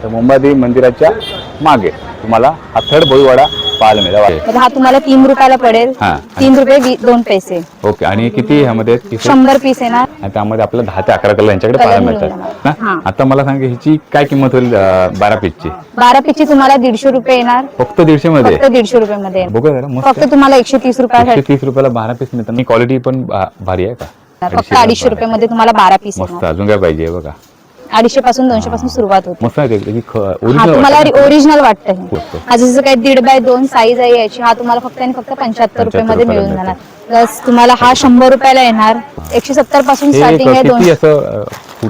तर मुंबादेवी मंदिराच्या मागे तुम्हाला हा थर्ड भोईवाडा पाहायला मिळेल। हा तुम्हाला 3 रुपयाला पडेल। 3 रुपये 2 पैसे। ओके। आणि किती ह्यामध्ये 100 पीस येणार आणि त्यामध्ये आपल्याला 10 ते 11 कलर यांच्याकडे पाहायला मिळतात ना। आता मला सांगा ह्याची काय किंमत होईल 12 पीसची? 12 पीसची तुम्हाला 150 रुपये येणार। फक्त 150 मध्ये? फक्त 150 रुपये मध्ये बघा जरा मस्त। फक्त तुम्हाला 130 रुपये 130 रुपयाला 12 पीस मिळतात आणि क्वालिटी पण भारी आहे का? फक्त 250 रुपये मध्ये तुम्हाला 12 पीस मस्त। अजून काय पाहिजे बघा? 250 पासून 200 पासून सुरुवात होते। मस्त आहे ते तुम्हाला ओरिजिनल वाटतं हा जसं काही 1.5 बाय 2 साईज आहे याची हा तुम्हाला फक्त आणि फक्त 75 रुपये मध्ये मिळून जाणार। प्लस तुम्हाला हा 100 रुपयाला येणार। 170 पासून स्टार्टिंग आहे।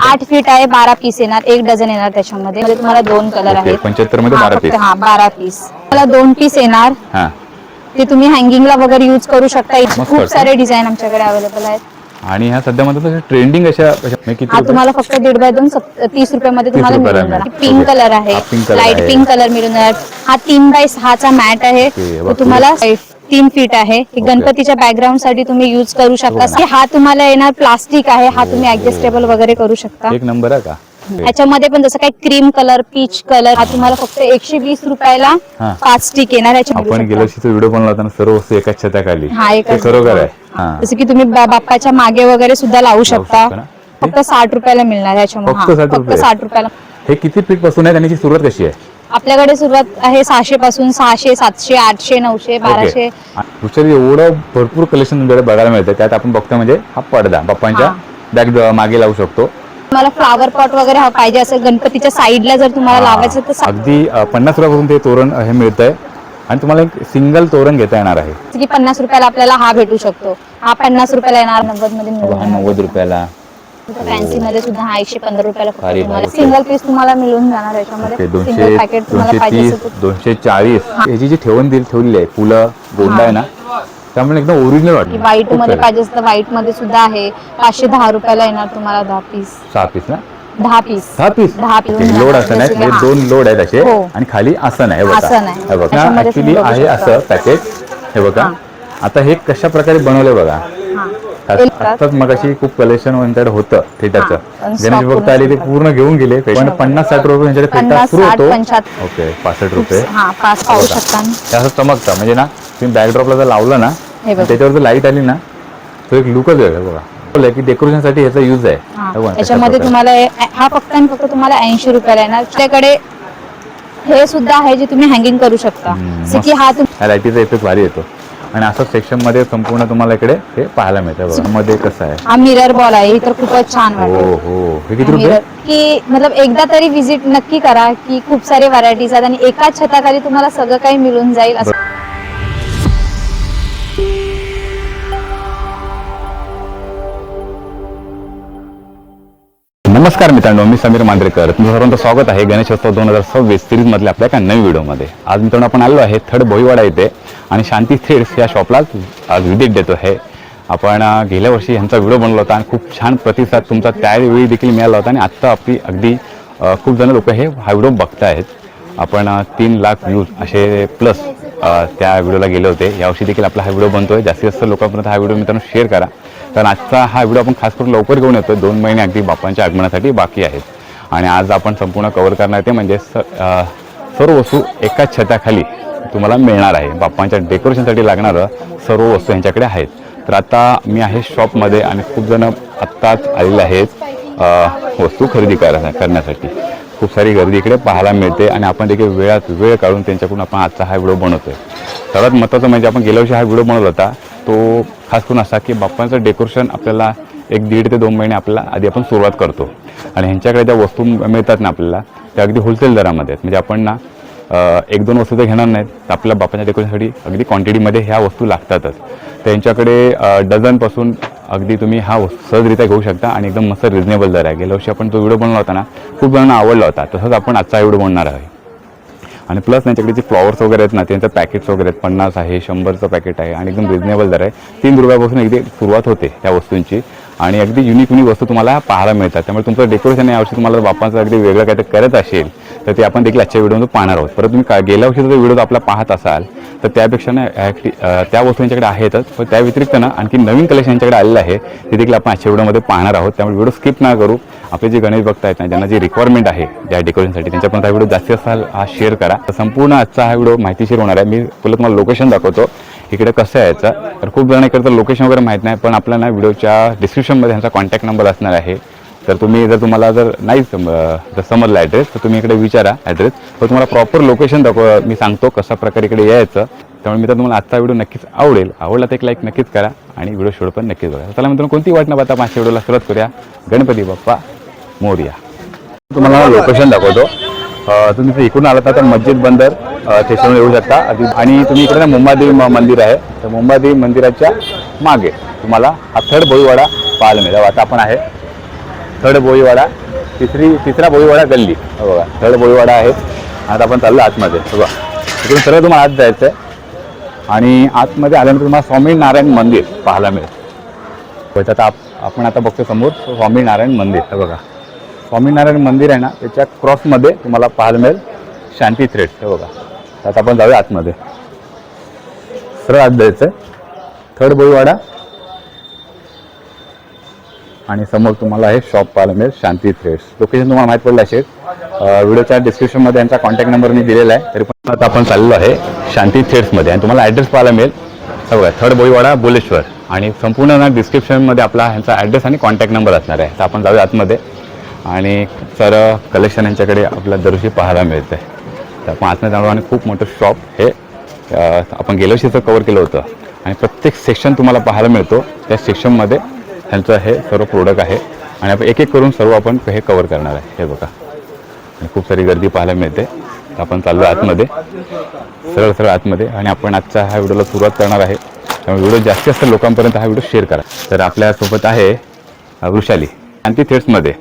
8 फीट आहे। 12 पीस येणार। 1 डझन येणार त्याच्यामध्ये तुम्हाला 2 कलर आहेत। 75 मध्ये 12 पीस? हा 12 पीस तुम्हाला 2 पीस येणार। ते तुम्ही हँगिंगला वगैरे यूज करू शकता। खूप सारे डिझाइन आमच्याकडे अवेलेबल आहेत। आणि ह्या सध्या मध्ये ट्रेंडिंग अशा हा तुम्हाला फक्त 1.5 बाय 2 30 रुपये मध्ये तुम्हाला मिळून जाणार। पिंक कलर आहे। लाईट पिंक कलर मिळून जाणार। हा 3 बाय 6 चा मॅट आहे। तो तुम्हाला 3 फीट आहे। गणपतीच्या बॅकग्राऊंड साठी तुम्ही यूज करू शकता। हा तुम्हाला येणार प्लास्टिक आहे। हा तुम्ही ऍडजस्टेबल वगैरे करू शकता। एक नंबर आहे का? याच्यामध्ये पण जसं काही क्रीम कलर पीच कलर हा तुम्हाला फक्त 120 रुपयाला 5 स्टिक येणार। आपण गेल्या वर्षीचा व्हिडिओ बनवला होता सर्व वस्तू एकाच छताखाली। ते खरोखर आहे। जसं की तुम्ही बाप्पाच्या मागे वगैरे सुद्धा लावू शकता। फक्त 60 रुपयाला मिळणार याच्यामध्ये। फक्त 60 रुपयाला। हे किती फीट पासून आहे? त्याची सुरुवात कशी आहे? आपल्याकडे सुरुवात आहे 600 पासून 600 700 800 900 1200। दुसरी एवढं भरपूर कलेक्शन तुमच्याकडे बघायला मिळतं। त्यात आपण बघतो म्हणजे हा पडदा बाप्पांच्या बॅग मागे लावू शकतो। तुम्हाला फ्लावर पॉट वगैरे हा पाहिजे असेल गणपतीच्या साईडला जर तुम्हाला लावायचं तर अगदी 50 रुपयापासून ते तोरण हे मिळतंय आणि तुम्हाला एक सिंगल तोरण घेता येणार आहे। की 50 रुपयाला आपल्याला हा भेटू शकतो। हा 50 रुपयाला येणार। 90 मध्ये मिळून 90 रुपयाला। फॅन्सी मध्ये सुद्धा हा 115 रुपयाला तुम्हाला सिंगल पीस तुम्हाला मिळून जाणार। याच्यामध्ये 200 पॅकेट तुम्हाला पाहिजे 240 याची जी ठेवलेली आहे फुलं गोंडा आहे ना त्यामुळे एकदम ओरिजिनल वाटतं। व्हाईट मध्ये पाहिजे तर व्हाईट मध्ये सुद्धा आहे। 510 रुपयाला येणार तुम्हाला 10 पीस। 6 पीस ना? 10 पीस। 10 पीस लोड आसन आहे म्हणजे 2 लोड आहेत असे आणि खाली आसन आहे बघा। ऍक्च्युली आहे असं पॅकेट हे बघा। आता हे कशा प्रकारे बनवलंय बघा। आताच मगाशी खूप कलेक्शन यांच्याकडे होतं थिएटरचं गणेश भक्त आले ते पूर्ण घेऊन गेले पण 50-60 रुपये यांच्याकडे थिएटर सुरू होतो। ओके 65 रुपये पाहू शकता। असं चमकतं म्हणजे ना तुम्ही बॅकड्रॉपला जर लावलं ना त्याच्यावर जर लाईट आली ना तो एक लुकच वेगळा बघा की डेकोरेशनसाठी याचा यूज आहे। याच्यामध्ये तुम्हाला हा फक्त आणि फक्त तुम्हाला 80 रुपयाला येणार। आपल्याकडे हे सुद्धा आहे जे तुम्ही हँगिंग करू शकता। की हा लाईटीचा इफेक्ट भारी येतो आणि असं सेक्शन मध्ये संपूर्ण तुम्हाला इकडे हे पाहायला मिळतं बघा। मध्ये कसं आहे हा मिरर बॉल आहे। तर खूपच छान वाटतं। हो हे किती रुपये? की मतलब एकदा तरी विजिट नक्की करा की खूप सारे व्हरायटीज आहेत आणि एकाच छताखाली तुम्हाला सगळं काही मिळून जाईल। नमस्कार मित्रांनो, मी समीर मांद्रेकर। तुमचं सर्वांचं स्वागत आहे गणेशोत्सव 2026 सिरीज मधल्या आपल्या एका नवीन व्हिडिओमध्ये। आज मित्रांनो आपण आलो आहे थर्ड भोईवाडा येथे आणि शांती थ्रेड्स या शॉपला आज व्हिजिट देतो आहे। आपण गेल्या वर्षी ह्यांचा व्हिडिओ बनवला होता आणि खूप छान प्रतिसाद तुमचा त्यावेळी देखील मिळाला होता आणि आत्ता आपली अगदी खूप जण लोक हा व्हिडिओ बघतायत। आपण 3 लाख व्ह्यूज असे प्लस त्या व्हिडिओला गेले होते। यावर्षी देखील आपला हा व्हिडिओ बनतोय। जास्तीत जास्त लोकांपर्यंत हा व्हिडिओ मित्रांनो शेअर करा कारण आजचा हा व्हिडिओ आपण खास करून लवकर घेऊन येतोय। 2 महिने अगदी बाप्पांच्या आगमनासाठी बाकी आहेत आणि आज आपण संपूर्ण कव्हर करणार ते म्हणजे सर्व वस्तू एकाच छताखाली तुम्हाला मिळणार आहे। बाप्पांच्या डेकोरेशनसाठी लागणारं सर्व वस्तू यांच्याकडे आहेत। तर आता मी आहे शॉपमध्ये आणि खूप जण आत्ताच आलेले आहेत वस्तू खरेदी करण्यासाठी। खूप सारी गर्दी इकडे पाहायला मिळते आणि आपण देखील वेळ काढून त्यांच्याकडून आपण आजचा हा व्हिडिओ बनवतोय। सर्वात महत्त्वाचं म्हणजे आपण गेल्या वर्षी हा व्हिडिओ बनवला होता तो खास करून असा की बाप्पांचं डेकोरेशन आपल्याला 1-1.5 ते 2 महिने आपल्याला आधी आपण सुरुवात करतो आणि ह्यांच्याकडे ज्या वस्तू मिळतात ना आपल्याला त्या अगदी होलसेल दरामध्ये म्हणजे आपण ना 1-2 वस्तू तर घेणार नाहीत तर आपल्या बाप्पाच्या डेकोरेशनसाठी अगदी क्वांटिटीमध्ये ह्या वस्तू लागतातच। त्यांच्याकडे डझनपासून अगदी तुम्ही हा सहजरित्या घेऊ शकता आणि एकदम मस्त रिजनेबल दर आहे। गेल्या वर्षी आपण तो व्हिडिओ बनवला होता ना खूप जणांना आवडला होता। तसंच आपण आजचा व्हिडिओ बनवणार आहे आणि प्लस त्यांच्याकडे जे फ्लॉवर्स वगैरे आहेत ना त्यांचं पॅकेट्स वगैरे आहेत 50 आहे 100चं पॅकेट आहे आणि एकदम रिजनेबल दर आहे। 3 रुपयापासून अगदी सुरुवात होते त्या वस्तूंची आणि अगदी युनिक वस्तू तुम्हाला पाहायला मिळतात। त्यामुळे तुमचं डेकोरेशन यावर्षी तुम्हाला बाप्पांचं अगदी वेगळं काहीतरी करत असेल तर ते आपण देखील आजच्या व्हिडिओमध्ये पाहणार आहोत। परत तुम्ही गेल्या वर्षीचा जर व्हिडिओ आपला पाहत असाल तर त्यापेक्षा ना त्या वस्तू यांच्याकडे आहेतच पण त्या व्यतिरिक्त ना आणखी नवीन कलेक्शन यांच्याकडे आलेलं आहे ते देखील आपण आजच्या व्हिडिओमध्ये पाहणार आहोत। त्यामुळे व्हिडिओ स्किप न करू आपले जे गणेश भक्त आहेत ना, ज्यांना जी रिक्वायरमेंट आहे ज्या डेकोरेशनसाठी, त्यांच्यापर्यंत हा व्हिडिओ जास्तीत जास्त हा शेअर करा. तर संपूर्ण आजचा हा व्हिडिओ माहितीशीर होणार आहे. मी पहिलं तुम्हाला लोकेशन दाखवतो इकडे कसं यायचं. तर खूप जण इकडे तर लोकेशन वगैरे माहीत नाही, पण आपल्याला व्हिडिओच्या डिस्क्रिप्शनमध्ये ह्यांचा कॉन्टॅक्ट नंबर असणार आहे. तर तुम्ही तुम्हाला जर नाही समजला ॲड्रेस तर तुम्ही इकडे विचारा ॲड्रेस, तर तुम्हाला प्रॉपर लोकेशन मी सांगतो कशा प्रकारे इकडे यायचं. त्यामुळे मी तर तुम्हाला आजचा व्हिडिओ नक्कीच आवडला तर एक लाईक नक्कीच करा आणि व्हिडिओ शेवट पण नक्कीच बघा. चला मित्रांनो, कोणती वाट न पाहता मागच्या व्हिडिओला सुरुवात करूया. गणपती बाप्पा मोरया. तुम्हाला लोकेशन दाखवतो. तुम्ही इकडून आलात तर मस्जिद बंदर स्टेशनवर येऊ शकता. आणि तुम्ही इकडे ना मुंबादेवी मंदिर आहे, तर मुंबादेवी मंदिराच्या मागे तुम्हाला हा थर्ड भोईवाडा पाहायला मिळेल. आता आपण आहे थर्ड भोईवाडा, तिसरा भोईवाडा गल्ली. बघा थर्ड भोईवाडा आहे. आता आपण चाललो आतमध्ये. बघा इकडून सरळ तुम्हाला आत जायचं आहे आणि आतमध्ये आल्यानंतर तुम्हाला स्वामीनारायण मंदिर पाहायला मिळेल. आता आपण आता बघतो समोर स्वामीनारायण मंदिर. हे बघा स्वामीनारायण मंदिर आहे ना, त्याच्या क्रॉसमध्ये तुम्हाला पाहायला मिळेल शांती थ्रेड्स. हे बघा. तर आता आपण जाऊया आतमध्ये. सरळ आत जायचं आहे, थर्ड भोईवाडा आणि समोर तुम्हाला हे शॉप पाहायला मिळेल शांती थ्रेड्स. लोकेशन तुम्हाला माहीत पडलं असेल, व्हिडिओच्या डिस्क्रिप्शनमध्ये यांचा कॉन्टॅक्ट नंबर मी दिलेला आहे. तरी पण आता आपण चाललो आहे शांती थ्रेड्समध्ये आणि तुम्हाला ॲड्रेस पाहायला मिळेल. बघा थर्ड भोईवाडा बोलेश्वर आणि संपूर्ण ना डिस्क्रिप्शनमध्ये आपला ह्यांचा ॲड्रेस आणि कॉन्टॅक्ट नंबर असणार आहे. तर आपण जाऊया आतमध्ये आणि सर कलेक्शन यांच्याकडे आपल्याला दरवर्षी पाहायला मिळतं आहे. तर आपण आतमध्ये जाणार आणि खूप मोठं शॉप हे आपण गेल्या वर्षीचं कवर केलं होतं आणि प्रत्येक सेक्शन तुम्हाला पाहायला मिळतो. त्या सेक्शनमध्ये ह्यांचं हे सर्व प्रोडक्ट आहे आणि आपण एक एक करून सर्व आपण हे कवर करणार आहे. हे बघा आणि खूप सारी गर्दी पाहायला मिळते. तर आपण चाललो आतमध्ये, सरळ आतमध्ये आणि आपण आजच्या ह्या व्हिडिओला सुरुवात करणार आहे. त्यामुळे व्हिडिओ जास्तीत जास्त लोकांपर्यंत हा व्हिडिओ शेअर करा. तर आपल्यासोबत आहे वृषाली. शांती थ्रेड्समध्ये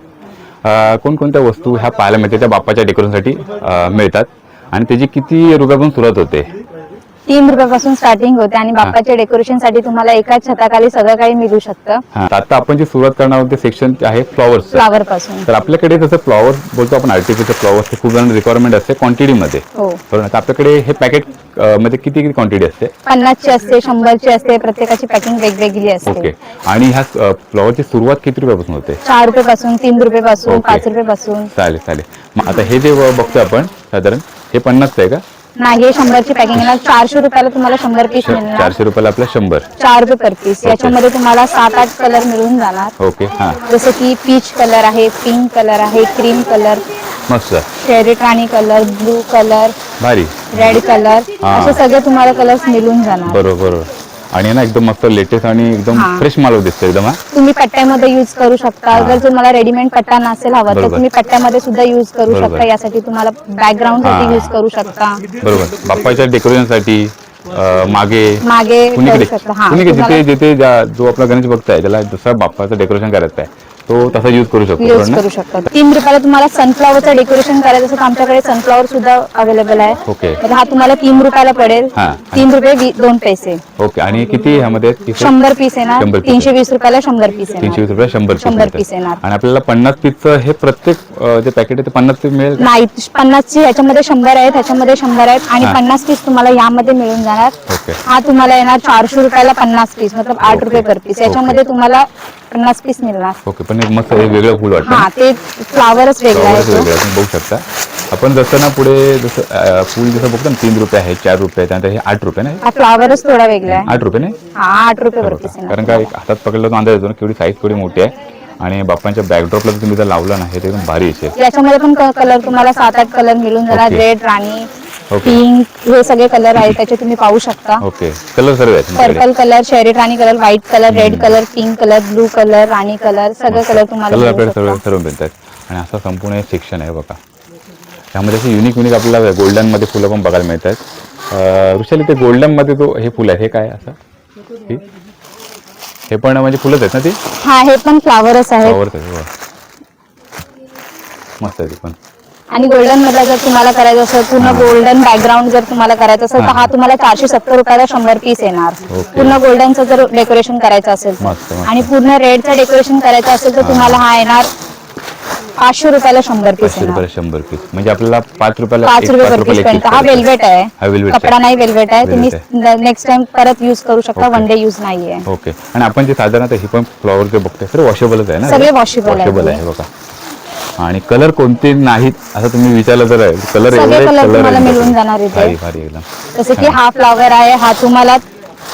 कोणकोणत्या वस्तू ह्या पाहायला मिळते त्या बाप्पाच्या डेकोरेशनसाठी मिळतात आणि त्याची किती रुपयापासून सुरुवात होते? 3 रुपयापासून स्टार्टिंग होते आणि बाप्पाच्या डेकोरेशन साठी तुम्हाला एकाच छताखाली सगळं काही मिळू शकतं. आता आपण जी सुरुवात करणार आहोत ते सेक्शन आहे फ्लॉवर पासून. तर आपल्याकडे जसं फ्लॉवर बोलतो आपण आर्टिफिशियल फ्लॉवर्स, खूप जण रिक्वायरमेंट असते क्वांटिटीमध्ये. तर आपल्याकडे हे पॅकेट मध्ये किती क्वांटिटी असते? 50 ची असते, 100 ची असते, प्रत्येकाची पॅकिंग वेगवेगळी असते. ओके. आणि ह्या फ्लॉवरची सुरुवात किती रुपयापासून होते? 4 रुपयापासून, 3 रुपयापासून, 5 रुपयापासून. चालेल. मग आता हे जे बघतोय आपण साधारण हे 50 आहे का? नाही, 100 ची पॅकिंग येणार. 400 रुपयाला तुम्हाला 100 पीस मिळणार. 400 रुपयाला आपल्या 100. 4 रुपये पर पीस. याच्यामध्ये तुम्हाला 7-8 कलर मिळून जाणार. ओके. हा, जसं की पीच कलर आहे, पिंक कलर आहे, क्रीम कलर, मस्त, शेरी राणी कलर, ब्लू कलर, भारी, रेड कलर, असे सगळे तुम्हाला कलर्स मिळून जाणार. बरोबर. आणि ना एकदम मस्त लेटेस्ट आणि एकदम फ्रेश माल दिसतो एकदम. तुम्ही पट्ट्यामध्ये यूज करू शकता. जर तुम्हाला रेडीमेड पट्टा नसेल हवा तर तुम्ही पट्ट्यामध्ये सुद्धा यूज करू शकता. यासाठी तुम्हाला बॅकग्राऊंड साठी यूज करू शकता. बरोबर. बाप्पाच्या डेकोरेशनसाठी मागे करू शकता. जिथे जो आपला गणेश भक्त आहे त्याला दुसरा बाप्पाचं डेकोरेशन करायचं आहे तो तसा यूज करू शकतो. 3 रुपयाला तुम्हाला सनफ्लॉवरचं डेकोरेशन करायचं असेल तर आमच्याकडे सनफ्लॉवर सुद्धा अवेलेबल आहे. ओके. हा तुम्हाला 3 रुपयाला पडेल. 3 रुपये 2 पैसे. ओके. आणि किती ह्यामध्ये? 100 पीस येणार. 320 रुपयाला 100 पीस येणार. 320 रुपये 100 पीस येणार. आणि आपल्याला 50 पीसचं हे प्रत्येक जे पॅकेट आहे ते 50 पीस मिळेल? नाही, 50 ची ह्याच्यामध्ये 100 आहेत, ह्याच्यामध्ये 100 आहेत आणि 50 पीस तुम्हाला यामध्ये मिळून जाणार. हा तुम्हाला येणार 400 रुपयाला 50 पीस, मतलब 8 रुपये पर पीस. याच्यामध्ये तुम्हाला 50 पीस मिळणार. ओके. पण एक मस्त वेगळं फुल वाटतं. हा, ते फ्लावरच वेगळं आहे. तुम्ही बघू शकता. आपण जसं ना पुढे जसं फुल जसं बघतो ना 3 रुपये आहे, 4 रुपये, त्यानंतर हे 8 रुपये नाही. हा फ्लावरच थोडा वेगळा आहे. 8 रुपये नाही. हा, 8 रुपये पर पीस. कारण का हातात पकडलं तर अंदाज येतो ना केवढी साईज थोडी मोठी आहे आणि बाप्पांच्या बॅकड्रॉपला तुम्ही जर लावला ना हे एकदम भारी असेल. याच्यामध्ये पण कलर तुम्हाला 7-8 कलर मिळून जाणार. रेड, राणी, पिंक, हे सगळे कलर आहेत त्याचे तुम्ही पाहू शकता. ओके. कलर सर्व आहेत. पर्पल कलर, शेरी राणी colour, white colour, red colour, pink colour, blue colour, राणी कलर, सगळे कलर तुम्हाला सर्व मिळतात. आणि असं संपूर्ण सेक्शन आहे बघा. त्यामध्ये असे युनिक आपल्याला गोल्डन मध्ये फुलं पण बघायला मिळतात. वृषाली, ते गोल्डन मध्ये तो हे फुल आहे हे काय असं? हे पण म्हणजे फुलच आहेत ना ती? हा, हे पण फ्लावरच आहे. मस्त आहे ती पण. आणि गोल्डन मधला जर तुम्हाला करायचं असेल पूर्ण गोल्डन बॅकग्राऊंड जर तुम्हाला करायचं असेल तर हा तुम्हाला 470 रुपयाला 100 पीस येणार. पूर्ण गोल्डनचं जर डेकोरेशन करायचं असेल आणि पूर्ण रेडचं डेकोरेशन करायचं असेल तर तुम्हाला हा येणार 500 रुपयाला 100 पीस. 100 पीस म्हणजे आपल्याला 5 रुपयाला 5 रुपये पर पीस पडतं. हा वेल्वेट आहे, कपडा नाही, वेल्वेट आहे. तुम्ही नेक्स्ट टाइम परत युज करू शकता. वन डे युज नाहीये. ओके. आणि आपण जे साधारणतः ही पण फ्लॉवर जे बघतोय सर वॉशेबलच आहे ना? सगळे वॉशेबल आहे बघा. आणि कलर कोणते नाहीत असं तुम्ही विचारलं तर कलर सगळे एवढे कलर तुम्हाला आहेत. मिळून जाणार इथे. भारी भारी एकदम. जसं की हा फ्लॉवर आहे, हा तुम्हाला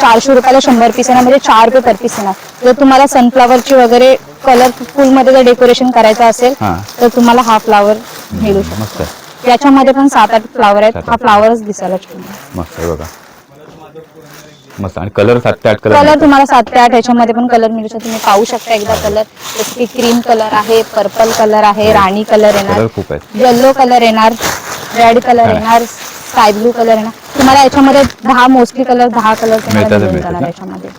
400 रुपयाला 100 पीस येणार, म्हणजे 4 रुपये पर पीस येणार. जर तुम्हाला सनफ्लॉवरची वगैरे कलरफुल मध्ये जर डेकोरेशन करायचं असेल हा. तर तुम्हाला हा फ्लॉवर मिळू शकतो. मस्त आहे. याच्यामध्ये पण 7-8 फ्लॉवर आहेत. हा फ्लॉवरच दिसायला छान आहे. मस्त आहे बघा. मस्त आणि कलर 7 ते 8 कलर तुम्हाला 7 ते 8 ह्याच्यामध्ये पण कलर मिळू शकतो. तुम्ही पाहू शकता एकदा कलर. जसं की क्रीम कलर आहे, पर्पल कलर आहे, राणी कलर येणार, कलर खूप आहेत. येल्लो कलर येणार, रेड कलर येणार, स्काय ब्लू कलर येणार. तुम्हाला याच्यामध्ये 10 मोस्टली कलर 10 कलर तुम्हाला मिळून जाणार याच्यामध्ये.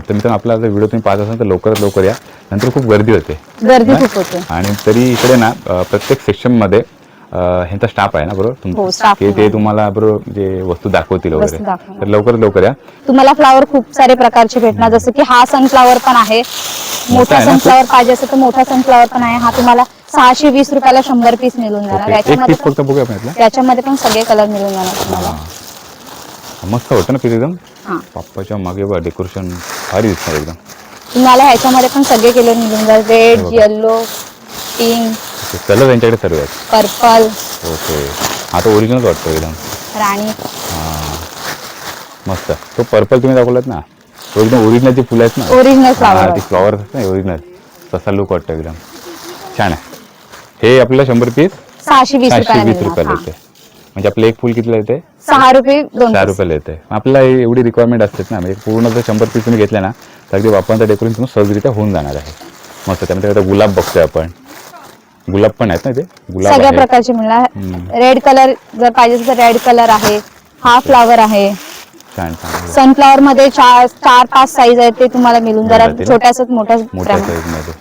तर मित्रांनो आपला जर व्हिडिओ तुम्ही पाहत असाल तर लवकरात लवकर या, नंतर खूप गर्दी होते. गर्दी खूप होते. आणि तरी इकडे ना प्रत्येक सेक्शन मध्ये ह्यांचा स्टाफ आहे ना बरोबर हो, staff की ते तुम्हाला बरोबर जे वस्तू दाखवतील वगैरे. वस्तू दाखवणार. तर लवकरात लवकर या. तुम्हाला फ्लावर खूप सारे प्रकारचे भेटणार. जसं की हा सनफ्लावर पण आहे. मोठा आहे ना? सनफ्लावर पाहिजे असेल तर मोठा सनफ्लावर पण आहे. हा तुम्हाला 620 रुपयाला 100 पीस मिळून जाणार. ओके. एक याच्यामध्ये पीस फक्त बघूया आपण यातला. याच्यामध्ये पण सगळे कलर मिळून जाणार तुम्हाला. मस्त होतं ना पीस एकदम. हा. पप्पाच्या मागे बघा डेकोरेशन भारी दिसणार एकदम. तुम्हाला ह्याच्यामध्ये पण सगळे कलर मिळून जाणार. रेड, बघा. येल्लो, पिंक, कलर त्यांच्याकडे सर्व आहेत. Purple, okay. हा तो ओरिजिनल वाटतो एकदम. राणी. मस्त. तो पर्पल तुम्ही दाखवलात ना तो एकदम ओरिजिनल जी फुलं आहेत ना ओरिजिनल फ्लावर. ती फ्लॉवर असतात ना ओरिजिनल तसा लुक वाटतो एकदम छान आहे. हे आपल्याला 100 पीस 620 रुपयाला 620 रुपयाला मिळणार. येते. म्हणजे आपलं एक फुल कितीला येते? 6 रुपये 2 4 रुपयाला येते. आपल्याला एवढी रिक्वायरमेंट असते ना म्हणजे पूर्ण जर 100 पीस तुम्ही घेतले ना तर अगदी वापरता डेकोरेशन तुम्ही सहजरित्या होऊन जाणार आहे. मस्त. त्यामध्ये आता गुलाब बघतोय आपण. गुलाब पण आहेत ना ते गुलाब सगळ्या आहे. प्रकारचे मिळणार. रेड कलर जर पाहिजे असेल तर रेड कलर आहे. हा फ्लावर आहे. छान छान सनफ्लावर मध्ये 4-5 साईज आहेत ते तुम्हाला मिळून जाणार. मिळून जातील. छोट्याच मोठ्या मोठ्या साईजमध्ये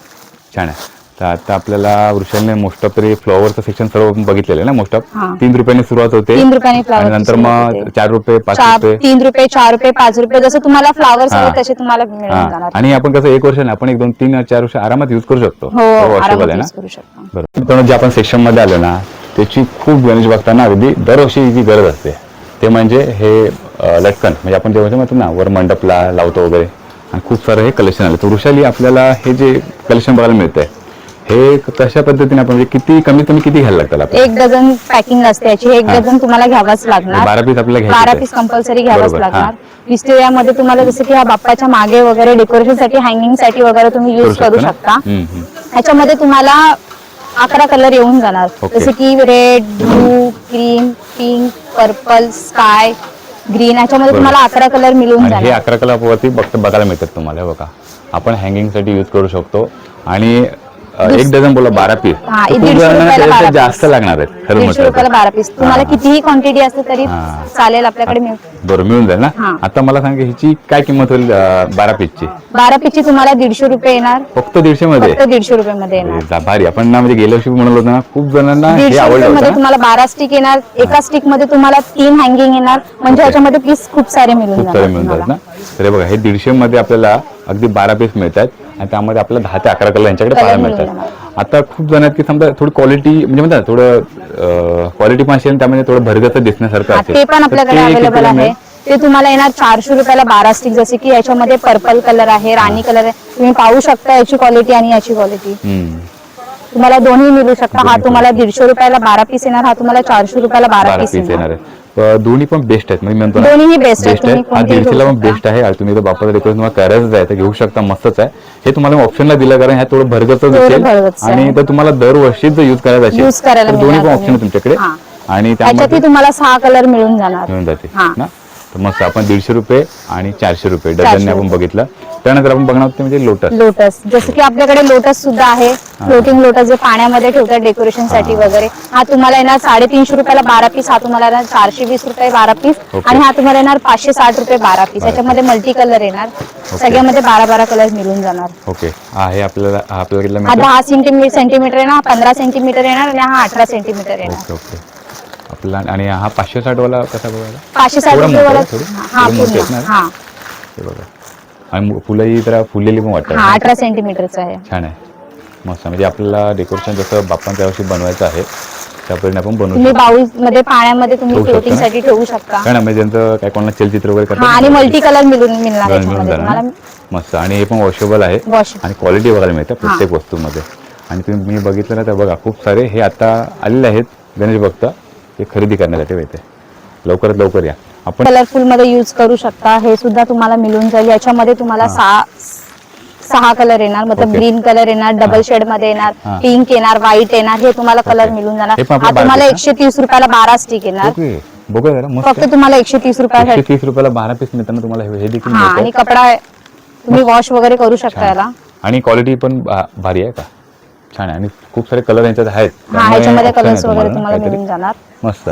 छान आहे. तर आता आपल्याला वृषालने मोस्ट ऑफ तरी फ्लॉवरचं सेक्शन सर्व बघितलेलं आहे ना मोस्ट ऑफ. हा. 3 रुपयाने सुरुवात होते 3 रुपयाने फ्लावर आणि नंतर मग 4 रुपये 5 रुपये 3 रुपये 4 रुपये 5 रुपये जसं तुम्हाला फ्लावर्स हा. हवे तसे तुम्हाला मिळून हा. जाणार. आणि आपण कसं 1 वर्ष नाही आपण 1 2 3 4 वर्ष आरामात युज करू शकतो. हो, वॉशेबल आरामात आहे ना. use करू शकता. बरोबर. मित्रांनो जे आपण सेक्शन मध्ये आलो ना त्याची खूप गणेश भक्तांना अगदी दरवर्षी जी गरज असते ते म्हणजे हे लटकन म्हणजे आपण जेव्हा म्हणतो ना वर मंडपला लावतो वगैरे आणि खूप सारं हे कलेक्शन आलं. तर वृषाली आपल्याला हे जे कलेक्शन बघायला मिळतंय हे कशा पद्धतीने आपण म्हणजे किती कमीत कमी किती घ्यायला लागतात आपल्याला? 1 डझन पॅकिंग असते याची. 1 डझन तुम्हाला घ्यावाच लागणार. 12 पीस आपल्याला घ्यायचे 12 ते. पीस कंपल्सरी घ्यावाच बरोबर, लागणार. हा. विस्टेरियामध्ये तुम्हाला जसं की ह्या बाप्पाच्या मागे वगैरे डेकोरेशन साठी हँगिंग साठी वगैरे तुम्ही युज करू ना? शकता. हम्म. ह्याच्यामध्ये तुम्हाला 11 कलर येऊन जाणार. ओके. जसे की red, blue, green, pink, purple, sky, green. ह्याच्यामध्ये तुम्हाला 11 कलर मिळून आणि हे जाणार. 11 कलरवरती बघायला मिळतात तुम्हाला. हे बघा आपण हँगिंग साठी यूज करू शकतो. आणि 1 डझन बोला 12 पीस हा, खूप 150 जणांना रुपयाला त्याच्यापेक्षा 12 जास्त लागणार आहेत खरं 150 म्हटलं रुपयाला तर. 12 पीस. तुम्हाला हा. कितीही क्वांटिटी असते तरी हा. चालेल आपल्याकडे मिळेल. बरोबर मिळून जाईल ना. हा. आता मला सांगा हिची काय किंमत होईल 12 पीसची? 12 पीसची तुम्हाला 150 रुपये येणार. फक्त 150 मध्ये? फक्त 150 रुपये मध्ये येणार. भारी. आपण ना म्हणजे गेल्या वर्षी म्हणालो होतो ना खूप जणांना हे 150 आवडलं रुपये मध्ये होतं ना. तुम्हाला 12 स्टिक येणार. एका स्टिक मध्ये तुम्हाला 3 हँगिंग येणार. म्हणजे ओके. ह्याच्यामध्ये पीस खूप सारे मिळून खूप सारे जाणार मिळून जातात तुम्हाला. ना. तर हे बघा हे 150 मध्ये आपल्याला अगदी 12 पीस मिळतात आणि त्यामध्ये आपल्याला 10 ते 11 कलर यांच्याकडे कलर पाहायला मिळून मिळतात. आता खूप जण आहेत की समजा थोडी क्वालिटी म्हणजे म्हणतात थोडं क्वालिटी पण असेल त्यामध्ये थोडं भरगचं दिसण्यासारखं हा, असेल ते पण तर आपल्याकडे ते अवेलेबल कितीला आहे. मिळेल? ते तुम्हाला येणार 400 रुपयाला 12 स्टिक. जसे की याच्यामध्ये पर्पल कलर आहे, राणी कलर आहे. तुम्ही पाहू शकता याची क्वालिटी आणि याची क्वालिटी. हम्म. तुम्हाला दोन्ही मिळू शकता. हा तुम्हाला 150 रुपयाला 12 पीस येणार. हा तुम्हाला 400 रुपयाला 12 12 पीस पीस येणार. येणार आहे. दोन्ही पण बेस्ट आहेत म्हणजे मी म्हणतो ना दोन्हीही बेस्ट आहेत. बेस्ट आहे. तुम्ही हा कोणतेही 150 ला घेऊ पण शकता. बेस्ट आहे. आणि तुम्ही जर बापाचं डेकोरेशन तुम्हाला करायचं आहे तर घेऊ शकता. मस्तच आहे. हे तुम्हाला ऑप्शनला दिलं कारण ह्या थोडं भरगचं दिसेल भरगच्च आहे. आणि तर तुम्हाला दरवर्षीच जर यूज करायचं Use असेल करायला तर दोन्ही पण मिळणार ऑप्शन आहे तुम्ही. तुमच्याकडे. हा. आणि त्यामध्ये ह्याच्यातही तुम्हाला 6 कलर मिळून जाणार. मिळून जाते हा. ना. तर मस्त आपण 150 रुपये आणि 400 रुपये 400 डझनने आपण बघितलं. त्यानंतर आपण बघणार आहोत ते म्हणजे लोटस. लोटस. जसं की आपल्याकडे लोटस सुद्धा आहे. फ्लोटिंग लोटस जे पाण्यामध्ये ठेवतात डेकोरेशन साठी वगैरे. हा तुम्हाला येणार 350 रुपयाला 12 पीस. हा तुम्हाला येणार 420 रुपये 12 पीस. ओके. आणि हा तुम्हाला येणार 560 रुपये 12 पीस. याच्यामध्ये मल्टी कलर येणार. सगळ्यामध्ये 12-12 कलर मिळून जाणार. ओके. हा हे आपल्याला आपल्याला हा 10 सेंटीमीटर येणार. 15 सेंटीमीटर येणार आणि हा 18 सेंटीमीटर येणार. Okay okay. आपला आणि हा 560 वाला कसा बघायला? 560 थोडा रुपये मोठा वाला. आहे, थोडी. हा थोडी मोठी पूर्ण. आहेत ना? हा हे बघा. आणि फुलंही जरा फुललेली पण वाटतात. हा 18 सेंटीमीटरचा आहे. छान आहे. मस्त. म्हणजे आपल्याला डेकोरेशन जसं बाप्पांच्या वर्षी बनवायचं आहे त्या पद्धतीने आपण बनवू तुम्ही शकतो. बाउल मध्ये पाण्यामध्ये तुम्ही ठेवू शकतो फ्लोटिंग ना? साठी ठेवू शकता. काय ना म्हणजे ज्यांचं काय कोणाला चलचित्र वगैरे हा करतात आणि ना, मल्टी कलर मिळणार मिळून याच्यामध्ये जाणार तुम्हाला. ना. मस्त. आणि हे पण वॉशेबल आहे वॉश. आणि क्वालिटी बघायला मिळते प्रत्येक वस्तूमध्ये. आणि तुम्ही बघितलं ना तर बघा खूप सारे हे आता आलेले आहेत गणेश भक्त ते खरेदी करण्यासाठी येते. लवकरात लवकर या. आपण कलरफुल मध्ये यूज करू शकता. हे सुद्धा तुम्हाला मिळून जाईल. याच्यामध्ये तुम्हाला सहा कलर येणार, मतलब ओके. ग्रीन कलर येणार, डबल शेड मध्ये येणार, हा. पिंक येणार, व्हाईट येणार. हे तुम्हाला कलर ओके. मिळून हे जाणार. पण आपलं हा तुम्हाला बारकोड 130 रुपयाला 12 स्टिक येणार. ओके बघा जरा मस्त फक्त तुम्हाला 130 रुपयासाठी. 130 रुपयाला 12 पीस मिळताना तुम्हाला हे देखील हा, मिळतं. आणि कपडा तुम्ही वॉश वगैरे करू शकता याला. आणि क्वालिटी पण भारी आहे का, छान आहे. आणि खूप सारे कलर यांच्यात आहेत. हा, त्यामुळे ह्याच्यामध्ये option आहे कलर्स वगैरे तुम्हाला तुम्हाला काहीतरी. मिळून जाणार. मस्त.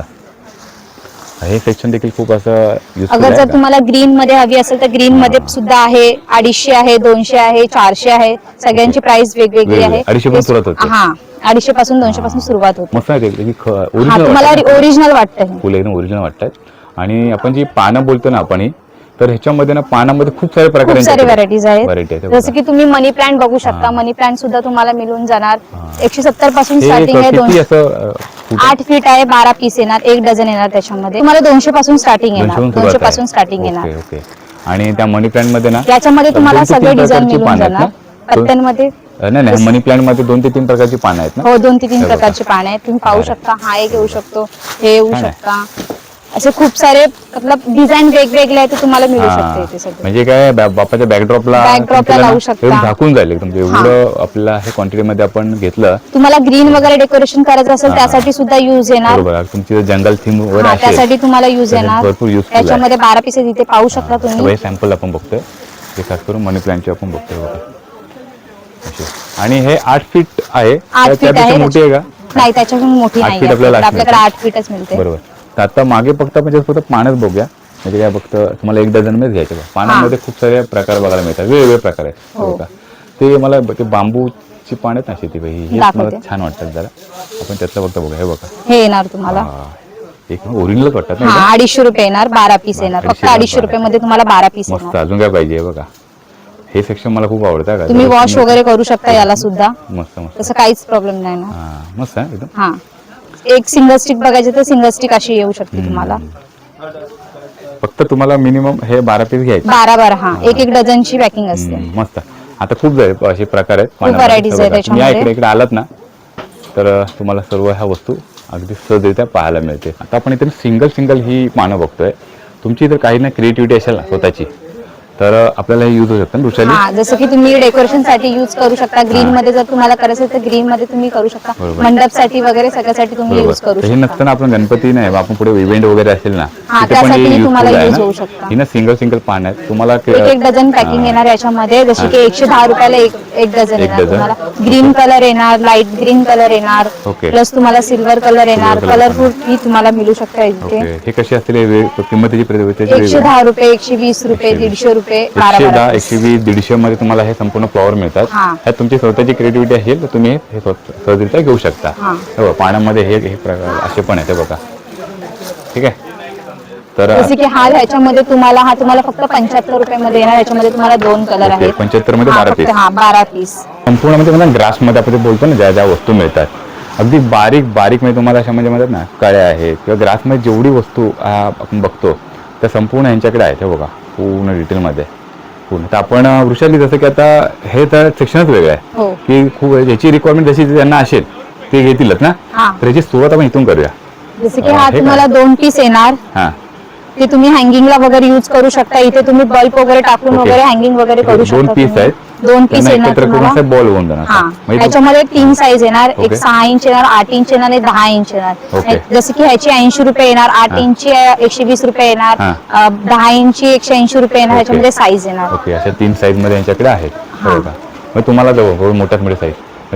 हे सेक्शन देखील खूप असं युजफुल अगर आहे जर का? तुम्हाला ग्रीन मध्ये हवी असेल तर ग्रीन मध्ये सुद्धा आहे. 250 आहे, 200 आहे, 400 आहे. सगळ्यांची प्राइस वेगवेगळी वेगवेगळी. आहे. 250 पासून सुरुवात होते. हा, 250 पासून 200 पासून सुरुवात होते. मस्त आहे ते. हा, ओरिजिनल तुम्हाला ओरिजिनल वाटतं हे. फुलं एकदम ओरिजिनल वाटतात. आणि आपण जी पानं बोलतो ना आपण ही, तर ह्याच्यामध्ये ना पानामध्ये खूप सारे प्रकार खूप सारे व्हरायटीज आहेत. व्हरायटी आहेत. जसं की तुम्ही मनी प्लांट बघू शकता. मनी प्लांट सुद्धा तुम्हाला मिळून जाणार. 170 पासून स्टार्टिंग आहे. किती असं 8 फीट आहे, 12 पीस येणार, 1 डझन येणार. त्याच्यामध्ये तुम्हाला 200 पासून स्टार्टिंग येणार. 200 पासून स्टार्टिंग येणार. Okay okay. आणि त्या मनी प्लांट मध्ये ना याच्यामध्ये तुम्हाला 2 ते 3 सगळे डिझाईन प्रकारची मिळून पानं आहेत जाणार. ना? पत्त्यांमध्ये नाही मनी प्लांट मध्ये 2 ते 3 प्रकारची पानं आहेत ना? हो, 2 ते 3 हे बघा. प्रकारचे पाने आहेत. तुम्ही पाहू शकता. हा एक येऊ शकतो, हे येऊ छान आहे. शकता. असे खूप सारे मतलब डिझाईन वेगवेगळे आहेत ते तुम्हाला मिळू हा. शकते इथे सगळे. म्हणजे काय बापाच्या बॅकड्रॉपला लावू शकता. झाकून जाईल एकदम एवढं आपल्याला हे क्वांटिटी मध्ये आपण घेतलं. तुम्हाला ग्रीन वगैरे डेकोरेशन करायचं असेल त्यासाठी सुद्धा यूज येणार. बरोबर. तुमची जर जंगल थीम वगैरे हा, असेल त्यासाठी तुम्हाला यूज तर हे येणार. भरपूर useful आहे. त्याच्यामध्ये 12 पीसेस इथे पाहू शकता तुम्ही. सगळे सॅम्पल आपण बघतोय. हे खास करून मनी प्लांटचे आपण बघतोय बघा. असे. आणि हे 8 फीट आहे. 8 फीट त्यापेक्षा आहे. मोठी आहे का? नाही, त्याच्याहून मोठी 8 नाही फीट आहे. आपल्याला आपल्याकडे 8 फीटच मिळते. बरोबर. तर आता मागे फक्त म्हणजे फक्त पानच बघूया. म्हणजे काय फक्त तुम्हाला 1 डझन मध्ये घ्यायचे. पानामध्ये खूप सारे प्रकार बघायला मिळतात. वेगवेगळे प्रकार आहेत. हो. बघा. ते मला ते बांबूची पान आहेत ना शेती बाई, हे मला दाखवते. छान वाटतात जरा. आपण त्यातलं फक्त बघा. हे बघा. हे येणार तुम्हाला. एक ओरिजिनल वाटतात ना. हा, 250 रुपये येणार. 12 पीस येणार. फक्त 250 रुपये मध्ये तुम्हाला 12 पीस मस्त. येणार. अजून काय पाहिजे हे बघा. हे सेक्शन मला खूप आवडतं का. तुम्ही वॉश वगैरे करू शकता याला सुद्धा. मस्त मस्त. तसं काहीच प्रॉब्लेम नाही ना. हा मस्त आहे एकदम. हा, एक सिंगल स्टिक बघायची तर सिंगल स्टिक अशी येऊ शकते तुम्हाला. फक्त तुम्हाला मिनिमम हे 12 पीस घ्यायचे. 12 हा, एक डझनची पॅकिंग असते. मस्त. आता खूप असे प्रकार आहेत. खूप varieties आहेत तुम्ही त्याच्यामध्ये. इकडे आलात ना तर तुम्हाला सर्व ह्या वस्तू अगदी सहजरित्या पाहायला मिळते. आता आपण इथे सिंगल ही पानं बघतोय. तुमची जर काही ना क्रिएटिव्हिटी असेल ना स्वतःची तर आपल्याला हे यूज होऊ शकतं ना वृषाली. हा, जसं की तुम्ही डेकोरेशन साठी यूज करू शकता. ग्रीन मध्ये जर तुम्हाला करायचं तर ग्रीन मध्ये तुम्ही करू शकता. बरोबर. मंडप साठी वगैरे सगळ्यासाठी तुम्ही यूज करू हे शकता. नसताना आपण गणपती नाही आपण पुढे इव्हेंट वगैरे असेल ना हा, तिथे पण त्यासाठी हे तुम्हाला useful आहे use ना. होऊ शकतं. ही ना सिंगल पान आहेत तुम्हाला एक डझन पॅकिंग येणार याच्यामध्ये. जशी की 110 रुपयाला एक डझन येणार डझन. तुम्हाला. ग्रीन कलर येणार, लाईट ग्रीन कलर येणार, ओके. प्लस तुम्हाला सिल्वर कलर येणार. Silver color कलरफुल ही तुम्हाला मिळू शकता ओके. इथे. हे कसे असतील किंमतीची 110 रुपये, 120 रुपये, 150 रुपये, 12 110 120 150 मध्ये तुम्हाला हे संपूर्ण फ्लॉवर मिळतात. हा. ह्यात तुमची स्वतःची क्रिएटिव्हिटी असेल तर तुम्ही हे सहजरित्या घेऊ शकता. हा. हे बघा, पाण्यामध्ये हे प्रकार असे पण आहेत हे बघा. ठीक आहे. तर जसे की ह्याच्यामध्ये तुम्हाला फक्त 75 रुपये मध्ये येणार. याच्यामध्ये तुम्हाला 2 कलर आहेत. 75 मध्ये 12 पीस. हा, 12 पीस. संपूर्ण म्हणजे मला ग्रासमध्ये आपण ते बोलतो ना ज्या वस्तू मिळतात अगदी बारीक म्हणजे तुम्हाला अशा म्हणजे म्हणतात ना कळ्या आहेत किंवा ग्रासमध्ये जेवढी वस्तू आपण बघतो त्या संपूर्ण यांच्याकडे आहेत. हे बघा पूर्ण डिटेलमध्ये पूर्ण. तर आपण वृषाली जसं की आता हे तर सेक्शनच वेगळं आहे हो. की खूप याची रिक्वायरमेंट जशी त्यांना असेल ते घेतीलच ना. हा. तर याची सुरुवात आपण इथून करूया. जसे की हे काय? तुम्हाला 2 पीस येणार. हा ते तुम्ही हँगिंगला वगैरे यूज करू शकता. इथे तुम्ही बल्ब वगैरे टाकून ओके. वगैरे हँगिंग वगैरे करू शकता. 2 पीस तुम्ही. आहेत. 2 पीस त्यांना येणार एकत्र करून तुम्हाला. असं बॉल होऊन जाणार. हा, म्हणजे याच्यामध्ये 3 साईज येणार. एक ओके. 6 इंच येणार, 8 इंच येणार आणि 10 इंच येणार. ओके. जसं की ह्याची 80 रुपये येणार, 8 इंची 120 रुपये येणार, हा. 10 इंची 180 रुपये येणार. ओके. ह्याच्यामध्ये साईज येणार. ओके. अशा 3 साईज मध्ये यांच्याकडे आहेत. हा. बरोबर. मग तुम्हाला जवळ मोठ्यात मोठे साईज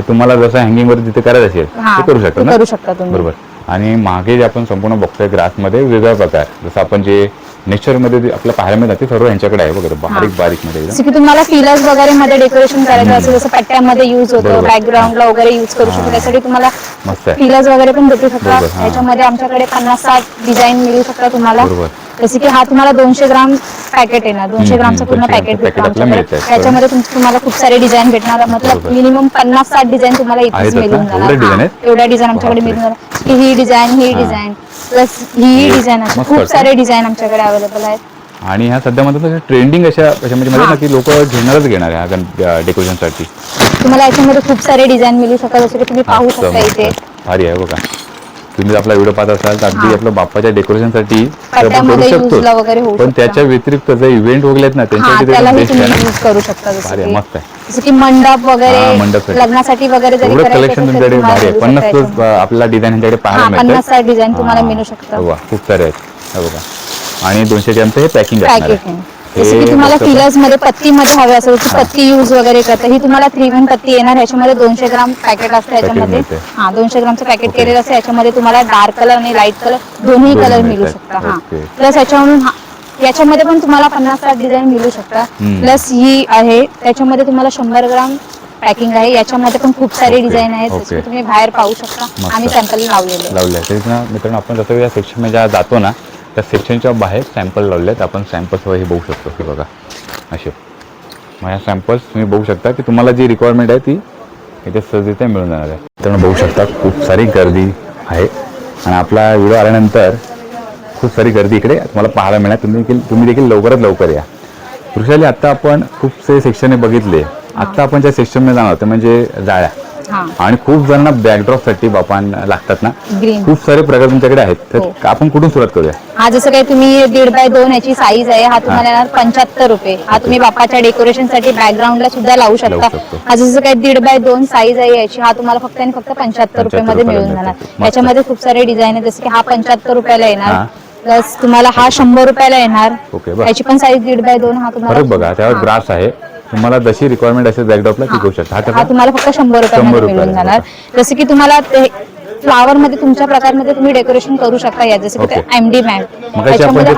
तुम्हाला जसं हँगिंग वर जिथे करायचं असेल हा, ते करू शकता ते ना. करू शकता तुम्ही. बरोबर. आणि मागे जे आपण संपूर्ण बघतोय ग्रासमध्ये वेगळ्या प्रकार जसं आपण जे नेचरमध्ये आपल्याला पाहायला मिळतात ते सर्व यांच्याकडे आहे वगैरे बारीक मध्ये एकदम. जसं की तुम्हाला फिलर्स वगैरे मध्ये डेकोरेशन करायचं असेल जसं पट्ट्यामध्ये यूज होतं, बरोबर. बॅकग्राऊंडला वगैरे यूज करू शकतो. त्यासाठी तुम्हाला मस्त आहे. फिलर्स वगैरे पण भेटू शकतात. बरोबर, हा. याच्यामध्ये आमच्याकडे 50-60 डिझाईन मिळू शकतात तुम्हाला. बरोबर. जसे की तुम्हाला 200 ग्राम पॅकेट येणार. 200 ग्रामचं पूर्ण 200 पॅकेट ग्रामचं भेटतं packet आपल्याला आमच्याकडे. मिळतंय. त्याच्यामध्ये तुम्हाला खूप सारे डिझाइन भेटणार. मतलब बरोबर. मिनिमम 50-60 डिझाईन तुम्हाला इथेच आहेतच ना? मिळून एवढ्या जाणार. design हा, आहेत? एवढ्या डिझाईन आमच्याकडे बापरे. मिळून जाणार. की ही डिझाईन, ही डिझाईन प्लस ही डिझाईन मस्त खूप वाटतं. सारे डिझाईन आमच्याकडे अवेलेबल आहेत. आणि ह्या सध्या म्हणतात ट्रेंडिंग अशा म्हणजे ना की लोक घेणार ह्या डेकोरेशनसाठी. तुम्हाला याच्यामध्ये खूप सारे डिझाईन मिळू शकतात, जसं की तुम्ही पाहू शकता इथे. भारी आहे बघा. तुम्ही आपला व्हिडिओ पाहत असाल तर अगदी आपल्या बाप्पाच्या डेकोरेशनसाठी पट्ट्यामध्ये यूजला वगैरे होऊ पण शकतं. त्याच्या व्यतिरिक्त जे इव्हेंट वगैरे आहेत ना त्यांच्यासाठी त्यालाही बेस्ट आहे तुम्ही ना. यूज करू शकता, जसं भारी आहे, की मस्त आहे. जसं की मंडप वगैरे मंडपसाठी. लग्नासाठी वगैरे जरी एवढं करायचं कलेक्शन असेल तर तुमच्याकडे तुम्हाला भारी आहे. मिळू 50 शकतं प्लस याच्यामध्ये. आपल्याला डिझाईन ह्यांच्याकडे पाहायला मिळतं. 50 डिझाईन तुम्हाला मिळू शकतं. वा, खूप सारे आहेत हे बघा. आणि 200 ग्रॅमचं हे पॅकिंग असणार पॅकेट आहे. आहे. जसं की तुम्हाला हे फिलर्स मध्ये पत्तीमध्ये हवे असेल की पत्ती यूज वगैरे करता, ही तुम्हाला 3 पत्ती येणार. ह्याच्यामध्ये 200 ग्राम पॅकेट असतं याच्यामध्ये. मिळते. 200 ग्रामचं पॅकेट ओके. केलेलं असतं. याच्यामध्ये तुम्हाला डार्क कलर आणि लाईट कलर दोन्ही दोन्ही कलर मिळू मिळतात. शकतात. ओके. प्लस याच्यामध्ये पण तुम्हाला 50-60 डिझाईन मिळू शकतात. प्लस ही आहे त्याच्यामध्ये तुम्हाला 100 ग्राम पॅकिंग आहे. याच्यामध्ये पण खूप सारे डिझाईन आहेत, जसं की तुम्ही बाहेर पाहू शकता. आम्ही सॅम्पल लावलेले आहे. तेच ना मित्रांनो, आपण जसं या सेक्शनमध्ये ज्या जातो ना त्या सेक्शनच्या बाहेर सॅम्पल लावले आहेत. आपण सॅम्पल्स वगैरे बघू शकतो हे बघा असे. मग ह्या सॅम्पल्स तुम्ही बघू शकता की तुम्हाला जी रिक्वायरमेंट आहे ती इथे सहजरित्या मिळून जाणार आहे. तर बघू शकता खूप सारी गर्दी आहे आणि आपला व्हिडिओ आल्यानंतर खूप सारी गर्दी इकडे तुम्हाला पाहायला मिळणार. तुम्ही देखील लवकरात लवकर या. वृषाली, आता आपण खूपसे सेक्शन बघितले. आता आपण ज्या सेक्शनमध्ये जाणार ते म्हणजे जाळ्या. आणि खूप जणांना बॅकड्रॉपसाठी बापांना लागतात ना, ग्रीन खूप सारे प्रकार तुमच्याकडे आहेत. तर आपण कुठून सुरुवात करूया? जसं काही तुम्ही 1.5x2 याची साईज आहे. हा तुम्हाला येणार 75 रुपये. हा तुम्ही बाप्पाच्या डेकोरेशन साठी बॅकग्राऊंडला सुद्धा लावू शकता. जसं काही 1.5x2 साईज आहे याची, हा तुम्हाला फक्त आणि फक्त 75 रुपये मध्ये मिळून जाणार. याच्यामध्ये खूप सारे डिझाईन आहेत, जसं की हा 75 रुपयाला येणार. प्लस तुम्हाला हा 100 रुपयाला येणार. याची पण साईज 1.5x2. हा तुम्हाला बघा त्यावर ग्रास आहे. तुम्हाला जशी रिक्वायरमेंट असेल बॅकड्रॉपला ती घेऊ शकता. हा तुम्हाला फक्त 100 रुपयामध्ये मिळून जाणार. जसं की तुम्हाला फ्लावर मध्ये तुमच्या प्रकारमध्ये तुम्ही डेकोरेशन करू शकता. या जसं की एमडी मॅट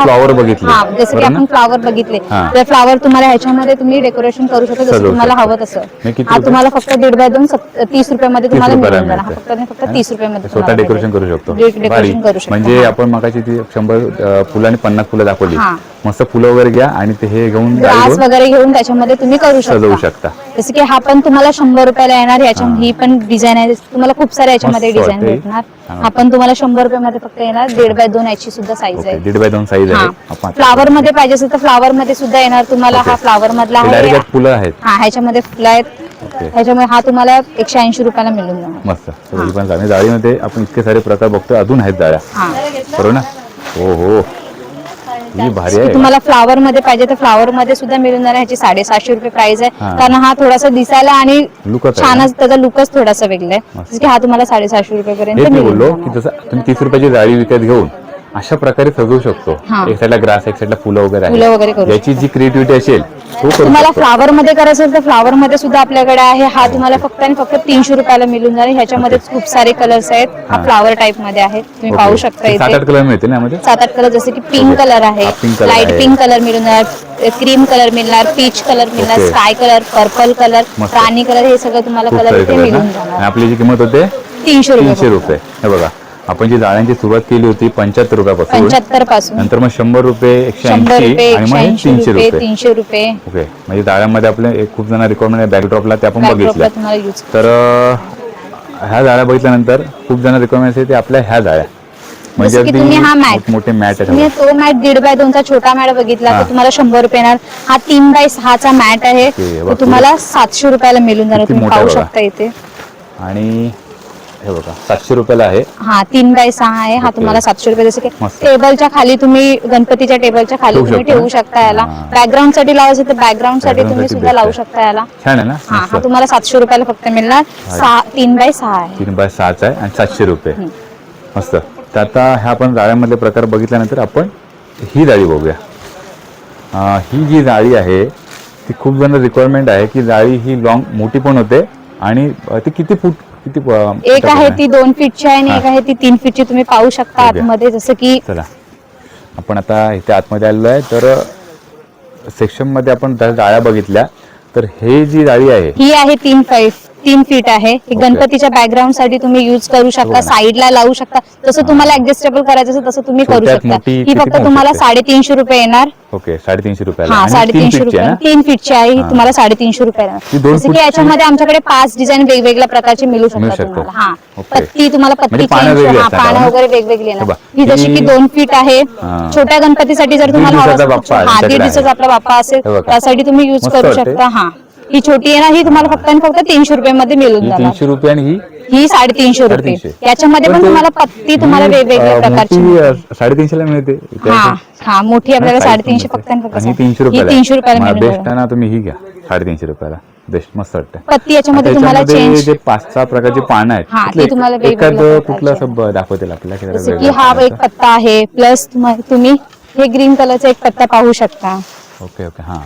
फ्लॉवर बघितले. जसं की आपण फ्लॉवर बघितले तर फ्लॉवर तुम्हाला ह्याच्यामध्ये तुम्ही डेकोरेशन करू शकता जसं तुम्हाला हवं तसं. हा तुम्हाला फक्त 1.5x2 30 रुपयामध्ये तुम्हाला मिळून जाणार. फक्त 30 रुपयामध्ये स्वतः डेकोरेशन करू शकतो. डेकोरेशन करू शकतो. म्हणजे आपण मगाची ती 100 फुलं आणि 50 फुलं दाखवली. मस्त फुलं वगैरे घ्या आणि ते हे घेऊन ग्लास वगैरे घेऊन त्याच्यामध्ये तुम्ही करू शकता. जसं की हा पण तुम्हाला 100 रुपयाला येणार. याच्या ही पण डिझाईन आहे. तुम्हाला खूप सारे याच्यामध्ये डिझाईन भेटणार. हा पण तुम्हाला 100 रुपयामध्ये फक्त येणार. 1.5x2 याची सुद्धा साईज आहे. 1.5x2 साईज आहे. फ्लावर मध्ये पाहिजे असेल तर फ्लावर मध्ये सुद्धा येणार तुम्हाला. हा फ्लावर मधला आहे. फुलं आहेत. ह्याच्यामध्ये फुलं आहेत. ह्याच्यामध्ये हा तुम्हाला 180 रुपयाला मिळून जाणार. मस्त. पण जाळीमध्ये आपण इतके सारे प्रकार बघतोय. अजून आहेत जाळ्या, बरोबर ना? हो, ही भारी आहे. तुम्हाला फ्लावर मध्ये पाहिजे तर फ्लावर मध्ये सुद्धा मिळून जाणार. ह्याची 750 रुपये प्राइस आहे. कारण हा थोडासा दिसायला आणि छानच त्याचा लुकच थोडासा वेगळा आहे. जसं की हा तुम्हाला 750 रुपये पर्यंत मिळून जाणार. की जसं तुम्ही 30 रुपयाची जाळी विकत घेऊन अशा प्रकारे सजवू शकतो. एक साईडला ग्रास, एक साईडला फुलं वगैरे. याची जी क्रिएटिव्हिटी असेल तुम्हाला फ्लावर मध्ये करायचं असेल तर फ्लावर मध्ये सुद्धा आपल्याकडे आहे. हा तुम्हाला फक्त आणि फक्त 300 रुपयाला मिळून जाईल. ह्याच्यामध्ये खूप सारे कलर्स आहेत. हा फ्लावर टाइप मध्ये आहे. तुम्ही पाहू शकता इथे 7-8 कलर मिळतील ना. 7-8 कलर. जसे की पिंक कलर आहे, लाईट पिंक कलर मिळून जाणार, क्रीम कलर मिळणार, पीच कलर मिळणार, स्काय कलर, पर्पल कलर, राणी कलर. हे सगळं तुम्हाला कलर इथे मिळून जाणार. आपली जी किंमत होते 300 रुपये. हे बघा, आपण जी जाळ्यांची सुरुवात केली होती 75 रुपयापासून, 75 पासून नंतर मग 100 रुपये, 180 आणि मग 300 रुपये. 300 रुपये. ओके. म्हणजे जाळ्यामध्ये आपले खूप जण रिक्वायरमेंट बॅकड्रॉपला त्या पण बघितल्या. तर ह्या जाळ्या बघितल्यानंतर खूप जण रिक्वायरमेंट आहे ते आपल्या ह्या जाळ्या म्हणजे तुम्ही हा मॅट मोठे मॅट आहे. तुम्ही तो मॅट 1.5x2 चा छोटा मॅट बघितला तर तुम्हाला 100 रुपये येणार. हा 3x6 चा मॅट आहे. तो तुम्हाला 700 रुपयाला मिळून जाणार. तुम्ही पाहू शकता इथे. आणि हे बघा 700 रुपयाला आहे. हा 3x6 आहे. हा तुम्हाला 700 रुपये. जसं की टेबलच्या खाली तुम्ही गणपतीच्या टेबलच्या खाली तुम्ही ठेवू शकता. याला बॅकग्राऊंड साठी लावायचं तर बॅकग्राऊंड साठी तुम्ही सुद्धा लावू शकता याला. छान आहे ना. हा तुम्हाला 700 रुपयाला फक्त मिळणार. 3x6 आहे. 3x6 आहे आणि 700 रुपये. मस्त. तर आता ह्या आपण जाळ्यामधले प्रकार बघितल्यानंतर आपण ही जाळी बघूया. ही जी जाळी आहे ती खूप जण रिक्वायरमेंट आहे की जाळी ही लॉंग मोठी पण होते आणि ती किती फूट एक आहे ती 2 फीटची आहे आणि एक आहे ती 3 फीटची. तुम्ही पाहू शकता आतमध्ये. जसं की चला आपण आता इथे आतमध्ये आलेलो आहे. तर सेक्शन मध्ये आपण जाळ्या बघितल्या. तर हे जी जाळी आहे ही आहे 3 फीट आहे. ही गणपतीच्या बॅकग्राऊंड साठी तुम्ही युज करू शकता, साईडला लावू शकता. जसं तुम्हाला ऍडजस्टेबल करायचं असेल तसं तुम्ही करू छोट्यात शकता. मोठी ही किती फक्त पण तुम्हाला शकते. 350 रुपये येणार. ओके 350 रुपयाला हा आणि 350 फीटची रुपये आहे ना? 3 फीटची आहे ही तुम्हाला 350 रुपयाला. ही 2 जसं की फूटची- याच्यामध्ये आमच्याकडे 5 डिझाईन वेगवेगळ्या प्रकारचे मिळू मिळू शकतात शकतात. तुम्हाला. हा ओके. पत्ती तुम्हाला म्हणजे पत्ती पानं वेगळी असतात पानं ना? वगैरे वेगवेगळी हे येणार. बघ, ही जशी की ही- 2 फीट आहे. हा. छोट्या गणपतीसाठी जर तुम्हाला दीड हवं दिवसाचा असेल बाप्पा तर- हा आमच्याकडे 1.5 दिवसाचा आहे. आपला बाप्पा असेल हे बघा. त्यासाठी तुम्ही युज मस्त करू वाटते. शकता. हा ही छोटी आहे ना, ही तुम्हाला फक्त आणि फक्त 300 रुपये मध्ये मिळून ही जाणार. 300 रुपये आणि ही 350 रुपये. 350. याच्यामध्ये पण ते- तुम्हाला पत्ती तुम्हाला ही, वेगवेगळ्या प्रकारची मिळते. 350 ला मिळते इथे हा अशी. हा मोठी आपल्याला size 350 पण फक्त आणि फक्त आणि ही 300 रुपयाला 300 रुपयाला मिळून बेस्ट जाणार. आहे ना, तुम्ही ही घ्या 350 रुपयाला. बेस्ट मस्त वाटतं. पत्ती याच्यामध्ये आता तुम्हाला याच्यामध्ये चेंज जे 5-6 प्रकारची पानं आहेत हा, त्यातले ते तुम्हाला एखादं वेगवेगळ्या कुठलं प्रकारचे. असं दाखवतील आपल्याला की जरा जसं की वेगळं हा एक असं. पत्ता आहे. प्लस तुम्ही हे ग्रीन कलरचा एक पत्ता पाहू शकता. ओके ओके हा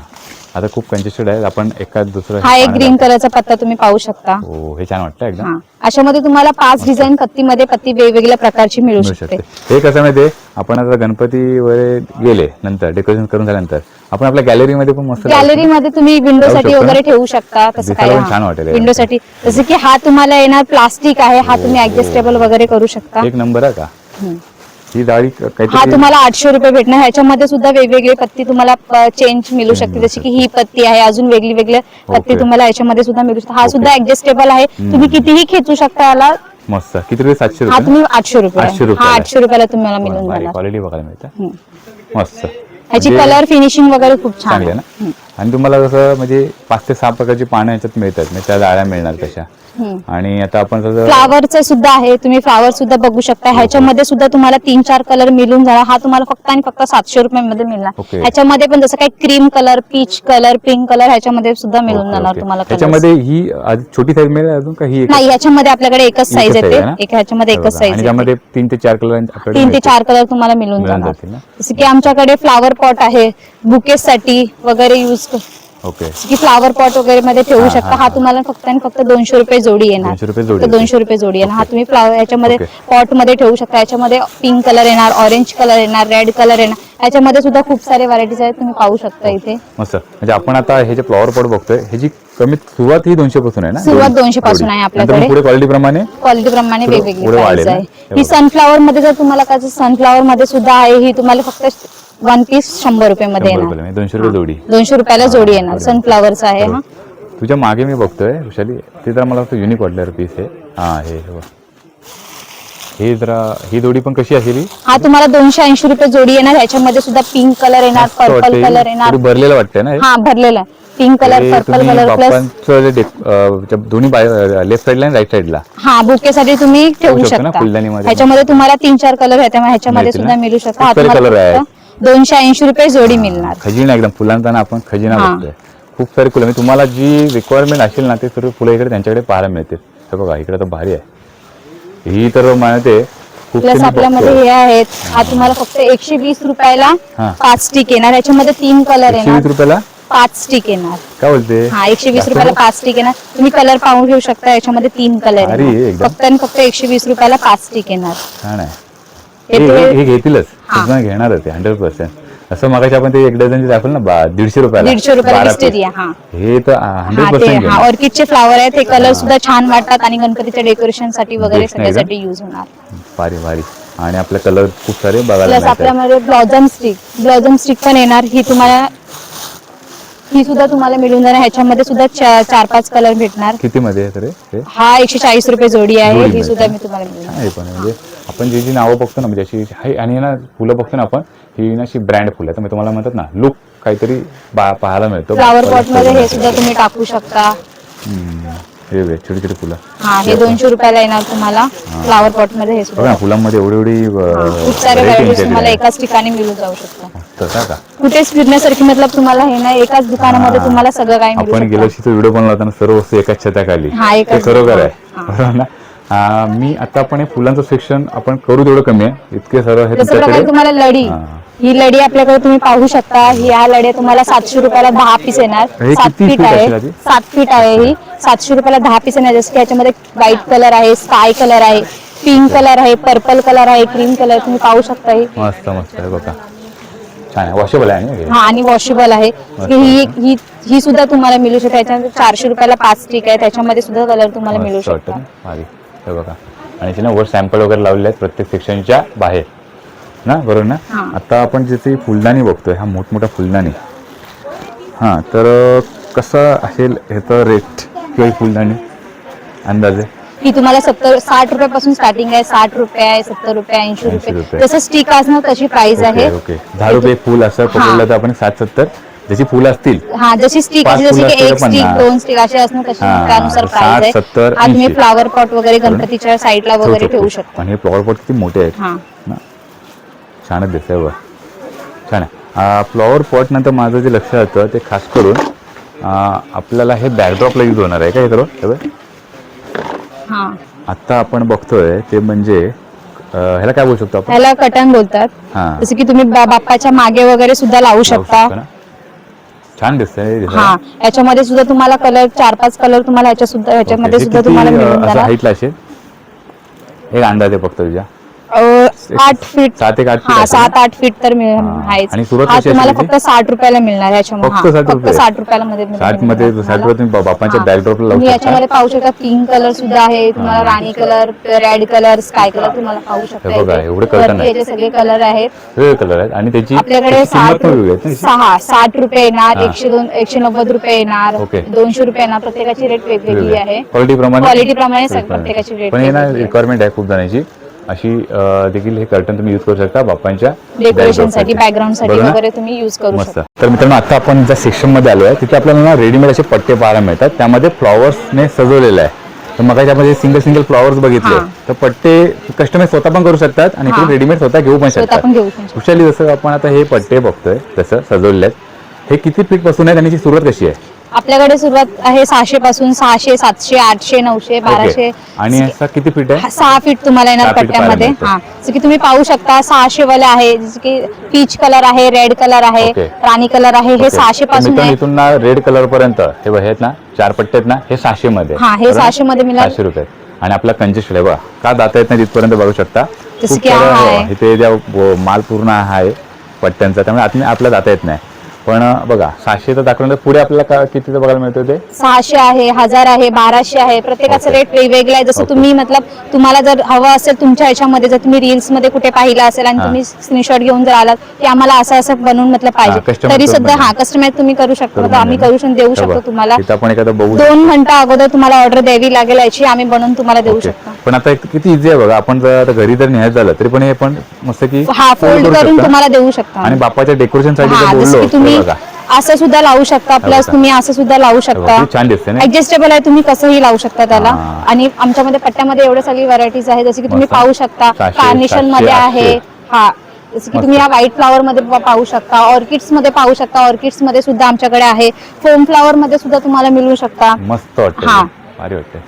आता खूप कंजेस्टेड आहे. आपण एखाद दुसरं हा एक पानं ग्रीन दाखवू. कलरचा पत्ता तुम्ही पाहू शकता. हो हे छान वाटतं एकदम. हा अशामध्ये तुम्हाला 5 डिझाईन पत्तीमध्ये पत्ती वेगवेगळ्या प्रकारची मिळू मिळू शकते. शकते. हे कसं माहितीये, आपण आता गणपती वगैरे गेले नंतर डेकोरेशन करून झाल्यानंतर आपण आपल्या गॅलरीमध्ये पण मस्त गॅलरीमध्ये तुम्ही विंडो लावू साठी शकतो वगैरे ना? ठेवू शकता. तसं दिसायला काय पण छान वाटेल विंडो साठी जसं की हा तुम्हाला येणार प्लास्टिक आहे. हा तुम्ही ऍडजस्टेबल वगैरे करू शकता. एक नंबर आहे का हम्म. ही डाळी हा काहीतरी तुम्हाला 800 रुपये भेटणार. ह्याच्यामध्ये सुद्धा वेगवेगळी पत्ती तुम्हाला चेंज मिळू शकते. जशी की ही पत्ती आहे. अजून वेगळी वेगळी पत्ती ओके. तुम्हाला याच्यामध्ये सुद्धा मिळू शकते. हा ओके. सुद्धा ऍडजस्टेबल आहे. तुम्ही कितीही खेचू शकता याला. मस्त किती रुपये 700 हा रुपये तुम्ही 800 रुपये 800 हा रुपयाला. 800 रुपयाला तुम्हाला मिळून जाणार. क्वालिटी बघायला मिळतं हम्म. मस्त ह्याची म्हणजे कलर फिनिशिंग वगैरे खूप छान चांगली आहे ना. आणि तुम्हाला कसं म्हणजे 5 ते 6 प्रकारची पानं याच्यात मिळतात म्हणजे त्या जाळ्या मिळणार तशा. आणि आता आपण कसं फ्लावरचं सुद्धा आहे. तुम्ही फ्लावर सुद्धा बघू शकता. ह्याच्यामध्ये सुद्धा तुम्हाला 3-4 कलर मिळून जाणार. हा तुम्हाला फक्त आणि फक्त 700 रुपयामध्ये मिळणार. ओके. ह्याच्यामध्ये पण जसं काही cream colour, peach colour, pink colour ह्याच्यामध्ये सुद्धा मिळून ओके, जाणार ओके. तुम्हाला colours. त्याच्यामध्ये ही छोटी साईज मिळेल अजून का ही एक नाही याच्यामध्ये आपल्याकडे एकच साईज size येते. आहे ना? एक ह्याच्यामध्ये एकच बघा. साईज आणि त्यामध्ये 3 ते 4 कलर आपल्याकडे 3 ते मिळतील. 4 कलर तुम्हाला मिळून मिळून जाणार. जातील ना? जसं की आमच्याकडे फ्लावर पॉट आहे. बुकेस साठी वगैरे युज ओके की फ्लावर पॉट वगैरे मध्ये ठेवू शकता. हा तुम्हाला फक्त आणि फक्त 200 रुपये जोडी येणार. 200 रुपये जोडी फक्त 200 रुपये जोडी येणार. हा तुम्ही फ्लावर याच्यामध्ये ओके. पॉट मध्ये ठेवू शकता. याच्यामध्ये पिंक कलर येणार, ऑरेंज कलर येणार, रेड कलर येणार. याच्यामध्ये सुद्धा खूप सारे व्हरायटीज आहेत. तुम्ही पाहू शकता इथे. मस्त म्हणजे आपण आता हे जे फ्लॉवर पॉट बघतोय ह्याची कमीत सुरुवात ही 200 पासून आहे ना. सुरुवात जोडी. 200 पासून आहे आपल्याकडे. नंतर पुढे क्वालिटी प्रमाणे क्वालिटी प्रमाणे पुढे वेगवेगळी वाढेल प्राइस ना? आहे. हे ही बघा. सनफ्लावर मध्ये जर तुम्हाला काय सनफ्लावर मध्ये सुद्धा आहे. ही तुम्हाला फक्त 1 पीस 100 रुपये मध्ये 100 येणार. रुपयाला, 200 रुपये जोडी. 200 रुपयाला जोडी येणार. सनफ्लावरचा आहे हा. तुझ्या मागे मी बघतोय वैशाली ते जरा मला युनिक वाटलं पीस आहे. हा हे बघ. हे जरा ही जोडी पण कशी असेल ही? हा तुम्हाला 280 रुपये जोडी येणार. ह्याच्यामध्ये सुद्धा पिंक कलर येणार, मस्त पर्पल वाटते. कलर येणार. थोडी भरलेलं वाटतंय ना हे? हा भरलेला पिंक कलर, हे पर्पल तुम्ही कलर प्लस बाप्पांचं जे दोन्ही लेफ्ट साईडला आणि राईट साईडला हा बुकेसाठी तुम्ही ठेवू शकतो ना शकता. फुलदाणीमध्ये. ह्याच्यामध्ये तुम्हाला 3-4 कलर आहेत. त्यामुळे ह्याच्यामध्ये मिळतील सुद्धा ना? मिळू शकता. खूप हा सारे तुम्हाला colour आहेत. फक्त 280 रुपये जोडी मिळणार. खजिना एकदम फुलांचा ना आपण खजिना हा. बघतोय. खूप सारे फुलं म्हणजे तुम्हाला जी रिक्वायरमेंट असेल ना ते सर्व फुलं इकडे त्यांच्याकडे पाहायला मिळतील. हे बघा इकडे तर भारी आहे. ही तर म्हणते खूप प्लस सारी आपल्यामध्ये बघतोय. हे आहेत. हा तुम्हाला फक्त 120 रुपयाला हा. 5 स्टिक येणार. ह्याच्यामध्ये 3 कलर 120 येणार. रुपयाला 5 स्टिक येणार. काय बोलते हा 120 जास्त रुपयाला बघ. 5 स्टिक येणार. तुम्ही कलर पाहून घेऊ शकता. याच्यामध्ये 3 कलर भारी आहे येणार. एकदम. फक्त आणि फक्त 120 रुपयाला 5 स्टिक येणार. छान आहे. हे हे घेतीलच हा. तुम्हाला घेणारच आहे 100%. असं मगाशी आपण ते 1 डझन दाखवलं ना 150 रुपयाला 150 रुपयाला 12 विस्टेरिया. हा piece. हे तर हा 100% ते हा घेणार. ऑर्किडचे फ्लावर आहेत. हे कलर सुद्धा छान वाटतात आणि गणपतीच्या डेकोरेशन साठी वगैरे Best नाही सगळ्यासाठी युज होणार. भारी भारी आणि आपले कलर खूप सारे बघायला प्लस मिळतात. आपल्यामध्ये ब्लॉझम स्टिक पण येणार. ही सुद्धा तुम्हाला मिळून जाणार. ह्याच्यामध्ये सुद्धा 4-5 कलर भेटणार. किती मध्ये आहे तर हे? हा 140 रुपये जोडी आहे. जोडी ही मिळते. सुद्धा मी तुम्हाला मिळून छान आहे पण म्हणजे आपण जी नावं बघतो ना म्हणजे अशी हाय आणि ना फुलं बघतो ना आपण ही ना अशी ब्रँड फुलं तर तुम्हाला म्हणतात ना लुक काहीतरी पाहायला मिळतो. फ्लावर पॉट मध्ये हे सुद्धा तुम्ही टाकू शकता. हे बघ, छोटी छोटी फुलं हा हे 200 रुपयाला येणार तुम्हाला. फ्लावर पॉट मध्ये हे बघा सुद्धा ना फुलांमध्ये एवढी एवढी खूप सारे व्हरायटीज तुम्हाला एकाच ठिकाणी मिळून जाऊ शकतात. तसा का कुठेच फिरण्यासारखी मतलब तुम्हाला हे नाही. एकाच दुकानामध्ये तुम्हाला सगळं काही मिळू आपण गेल्या शकतं. वर्षी व्हिडिओ बनवला होता ना सर्व वस्तू एकाच छताखाली हा, ते एकाच खरोखर आहे हा. बरोबर ना. मी आता आपण हे फुलांचं सेक्शन आपण करू तेवढं कमी आहे इतके सर्व हे जसं प्रकारे तुमच्याकडे तुम्हाला लढी हा. ही लढी आपल्याकडे तुम्ही पाहू शकता. ह्या लढ्या तुम्हाला 700 रुपयाला 10 पीस येणार. हे 7 किती फीट feet आहे. असेल आधी? 7 फीट आहे ही. 700 रुपयाला 10 पीस येणार. जसं की याच्यामध्ये व्हाईट कलर आहे, स्काय कलर आहे, पिंक कलर आहे, पर्पल कलर आहे, क्रीम कलर तुम्ही पाहू शकता. ही मस्त मस्त आहे बघा छान आहे, वॉशेबल आहे ना? हा, आणि वॉशेबल आहे. ही सुद्धा तुम्हाला मिळू शकते. त्याच्यानंतर 400 रुपयाला 5 स्टिक आहे, त्याच्यामध्ये सुद्धा कलर तुम्हाला मिळू शकतो. हे बघा, आणि तिने वर सॅम्पल वगैरे लावलेले आहेत प्रत्येक सेक्शनच्या बाहेर ना, बरोबर ना? आता आपण जिथे फुलदाणी बघतोय, हा मोठमोठा फुलदाणी, हा, तर कसं असेल ह्याचं रेट किंवा फुलदाणी अंदाजे? ही तुम्हाला 60 रुपयापासून स्टार्टिंग आहे. 60 रुपये आहे, 70 रुपये, 80 रुपये, जसं स्टिक असणार तशी प्राइस आहे. ओके, 10 रुपये फुल असं पकडलं तर आपण 60-70 जशी फुल असतील, हा, जशी स्टिक असेल, जशी की 1 स्टिक 2 स्टिक असे असणार, तशी त्यानुसार प्राइस आहे. 60-70 हा, तुम्ही फ्लावर पॉट वगैरे गणपतीच्या साईडला वगैरे ठेवू शकता. आणि हे फ्लॉवर पॉट किती मोठे आहेत ना, छानच दिसतंय बघ, छान आहे. फ्लॉवर पॉट नंतर माझं जे लक्ष येतं ते खास करून आपल्याला हे बॅकड्रॉपला यूज होणार आहे का हे? हा, आता आपण बघतोय ते म्हणजे ह्याला काय बोलू शकतो आपण? ह्याला कटन बोलतात. जसं की तुम्ही बाप्पाच्या मागे वगैरे सुद्धा लावू शकता. छान दिसतंय. हा, याच्यामध्ये सुद्धा तुम्हाला कलर 4-5 कलर तुम्हाला ह्याच्यामध्ये सुद्धा तुम्हाला मिळून जाणार. हाईटला असेल एक अंदाजे फक्त तुझ्या 8 फीट, 7-8 फीट तर आहेच. हा, तुम्हाला फक्त 60 रुपयाला मिळणार याच्यामध्ये. फक्त 60 रुपयाला मध्ये तुम्ही बाप्पांच्या बॅकड्रॉपला लावू शकता. याच्यामध्ये पाहू शकता पिंक कलर सुद्धा आहे तुम्हाला, राणी colour, red colour, sky colour तुम्हाला पाहू शकता. बघा, एवढे कलर याचे सगळे कलर आहेत, वेगळे कलर आहेत. आणि त्याची आपल्याकडे 60 रुपये येणार, 190 रुपये येणार, 200 रुपये येणार. प्रत्येकाची रेट वेगवेगळी आहे. क्वालिटी प्रमाणे प्रत्येकाची रेट. पण हे ना रिक्वायरमेंट आहे खूप जणांची अशी देखील हे कर्टन तुम्ही युज करू शकता बाप्पांच्या डेकोरेशनसाठी, बॅकग्राऊंडसाठी वगैरे तुम्ही युज करू शकता. तर मित्रांनो, आता आपण ज्या सेक्शन मध्ये आलो आहे तिथे आपल्याला ना रेडीमेड असे पट्टे पाहायला मिळतात, त्यामध्ये फ्लॉवर्सने सजवलेलं आहे. तर मग त्यामध्ये सिंगल फ्लॉवर्स बघितले तर पट्टे कस्टमाइज स्वतः पण करू शकतात आणि रेडीमेड स्वतः घेऊ पण शकतात. खुशाली जसं आपण आता हे पट्टे बघतोय तसं सजवलेले आहेत. हे किती फीट पासून आहेत आणि सुरुवात कशी आहे? आपल्याकडे सुरुवात आहे 600 पासून, 600, 700, 800, 900, 1200. आणि असा किती फीट आहे? 6 फीट तुम्हाला येणार पट्ट्यामध्ये. हा, जसं की तुम्ही पाहू शकता 600 वाले आहे, जसं की पीच कलर आहे, रेड कलर आहे, राणी कलर आहे. हे 600 पासून आहे. इथून ना रेड कलर पर्यंत हे आहेत ना 4 पट्टे आहेत ना, हे 600 मध्ये. हा, हे 600 मध्ये मिळणार. 600 रुपये. आणि आपला कंजेस्टेड आहे बघा, का जाता येत नाही तिथपर्यंत बघू शकता. जसं की इथे ज्या माल पूर्ण आहे पट्ट्यांचा, त्यामुळे आपल्याला जाता येत नाही. पण बघा 600 तर दाखवलं, पुढे आपल्याला किती बघायला मिळतं? ते 600 आहे, 1000 आहे, 1200 आहे. प्रत्येकाचं रेट वेगवेगळं आहे. जसं तुम्ही तुम्हाला जर हवं असेल तुमच्या ह्याच्यामध्ये, जर तुम्ही रील्स मध्ये कुठे पाहिलं असेल आणि तुम्ही स्क्रीनशॉट घेऊन जर आलात की आम्हाला असं बनवून पाहिजे, तरी सुद्धा कस्टमाइज तुम्ही करू शकता. आम्ही करून देऊ शकतो तुम्हाला. 2 घंटा अगोदर तुम्हाला ऑर्डर द्यावी लागेल, याची आम्ही बनवून तुम्हाला देऊ शकतो. पण आता किती इझी आहे बघा, आपण जर घरी जर न्यायचं झालं तरी पण हे पण मस्त की फोल्ड करून तुम्हाला देऊ शकता. आणि बाप्पाच्या डेकोरेशन साठी तुम्ही असं सुद्धा लावू शकता, प्लस तुम्ही असं सुद्धा लावू शकता. छान दिसते ना, ऍडजस्टेबल आहे, तुम्ही कसंही लावू शकता त्याला. आणि आमच्यामध्ये पट्ट्यामध्ये एवढे सगळी व्हरायटीज आहे, जसं की तुम्ही पाहू शकता कार्नेशन मध्ये आहे. हा, जसं की तुम्ही या व्हाईट फ्लावर मध्ये पाहू शकता, ऑर्किड्स मध्ये पाहू शकता. ऑर्किड्स मध्ये सुद्धा आमच्याकडे आहे. फोम फ्लावर मध्ये सुद्धा तुम्हाला मिळू शकता. मस्त वाटतं, भारी वाटतं.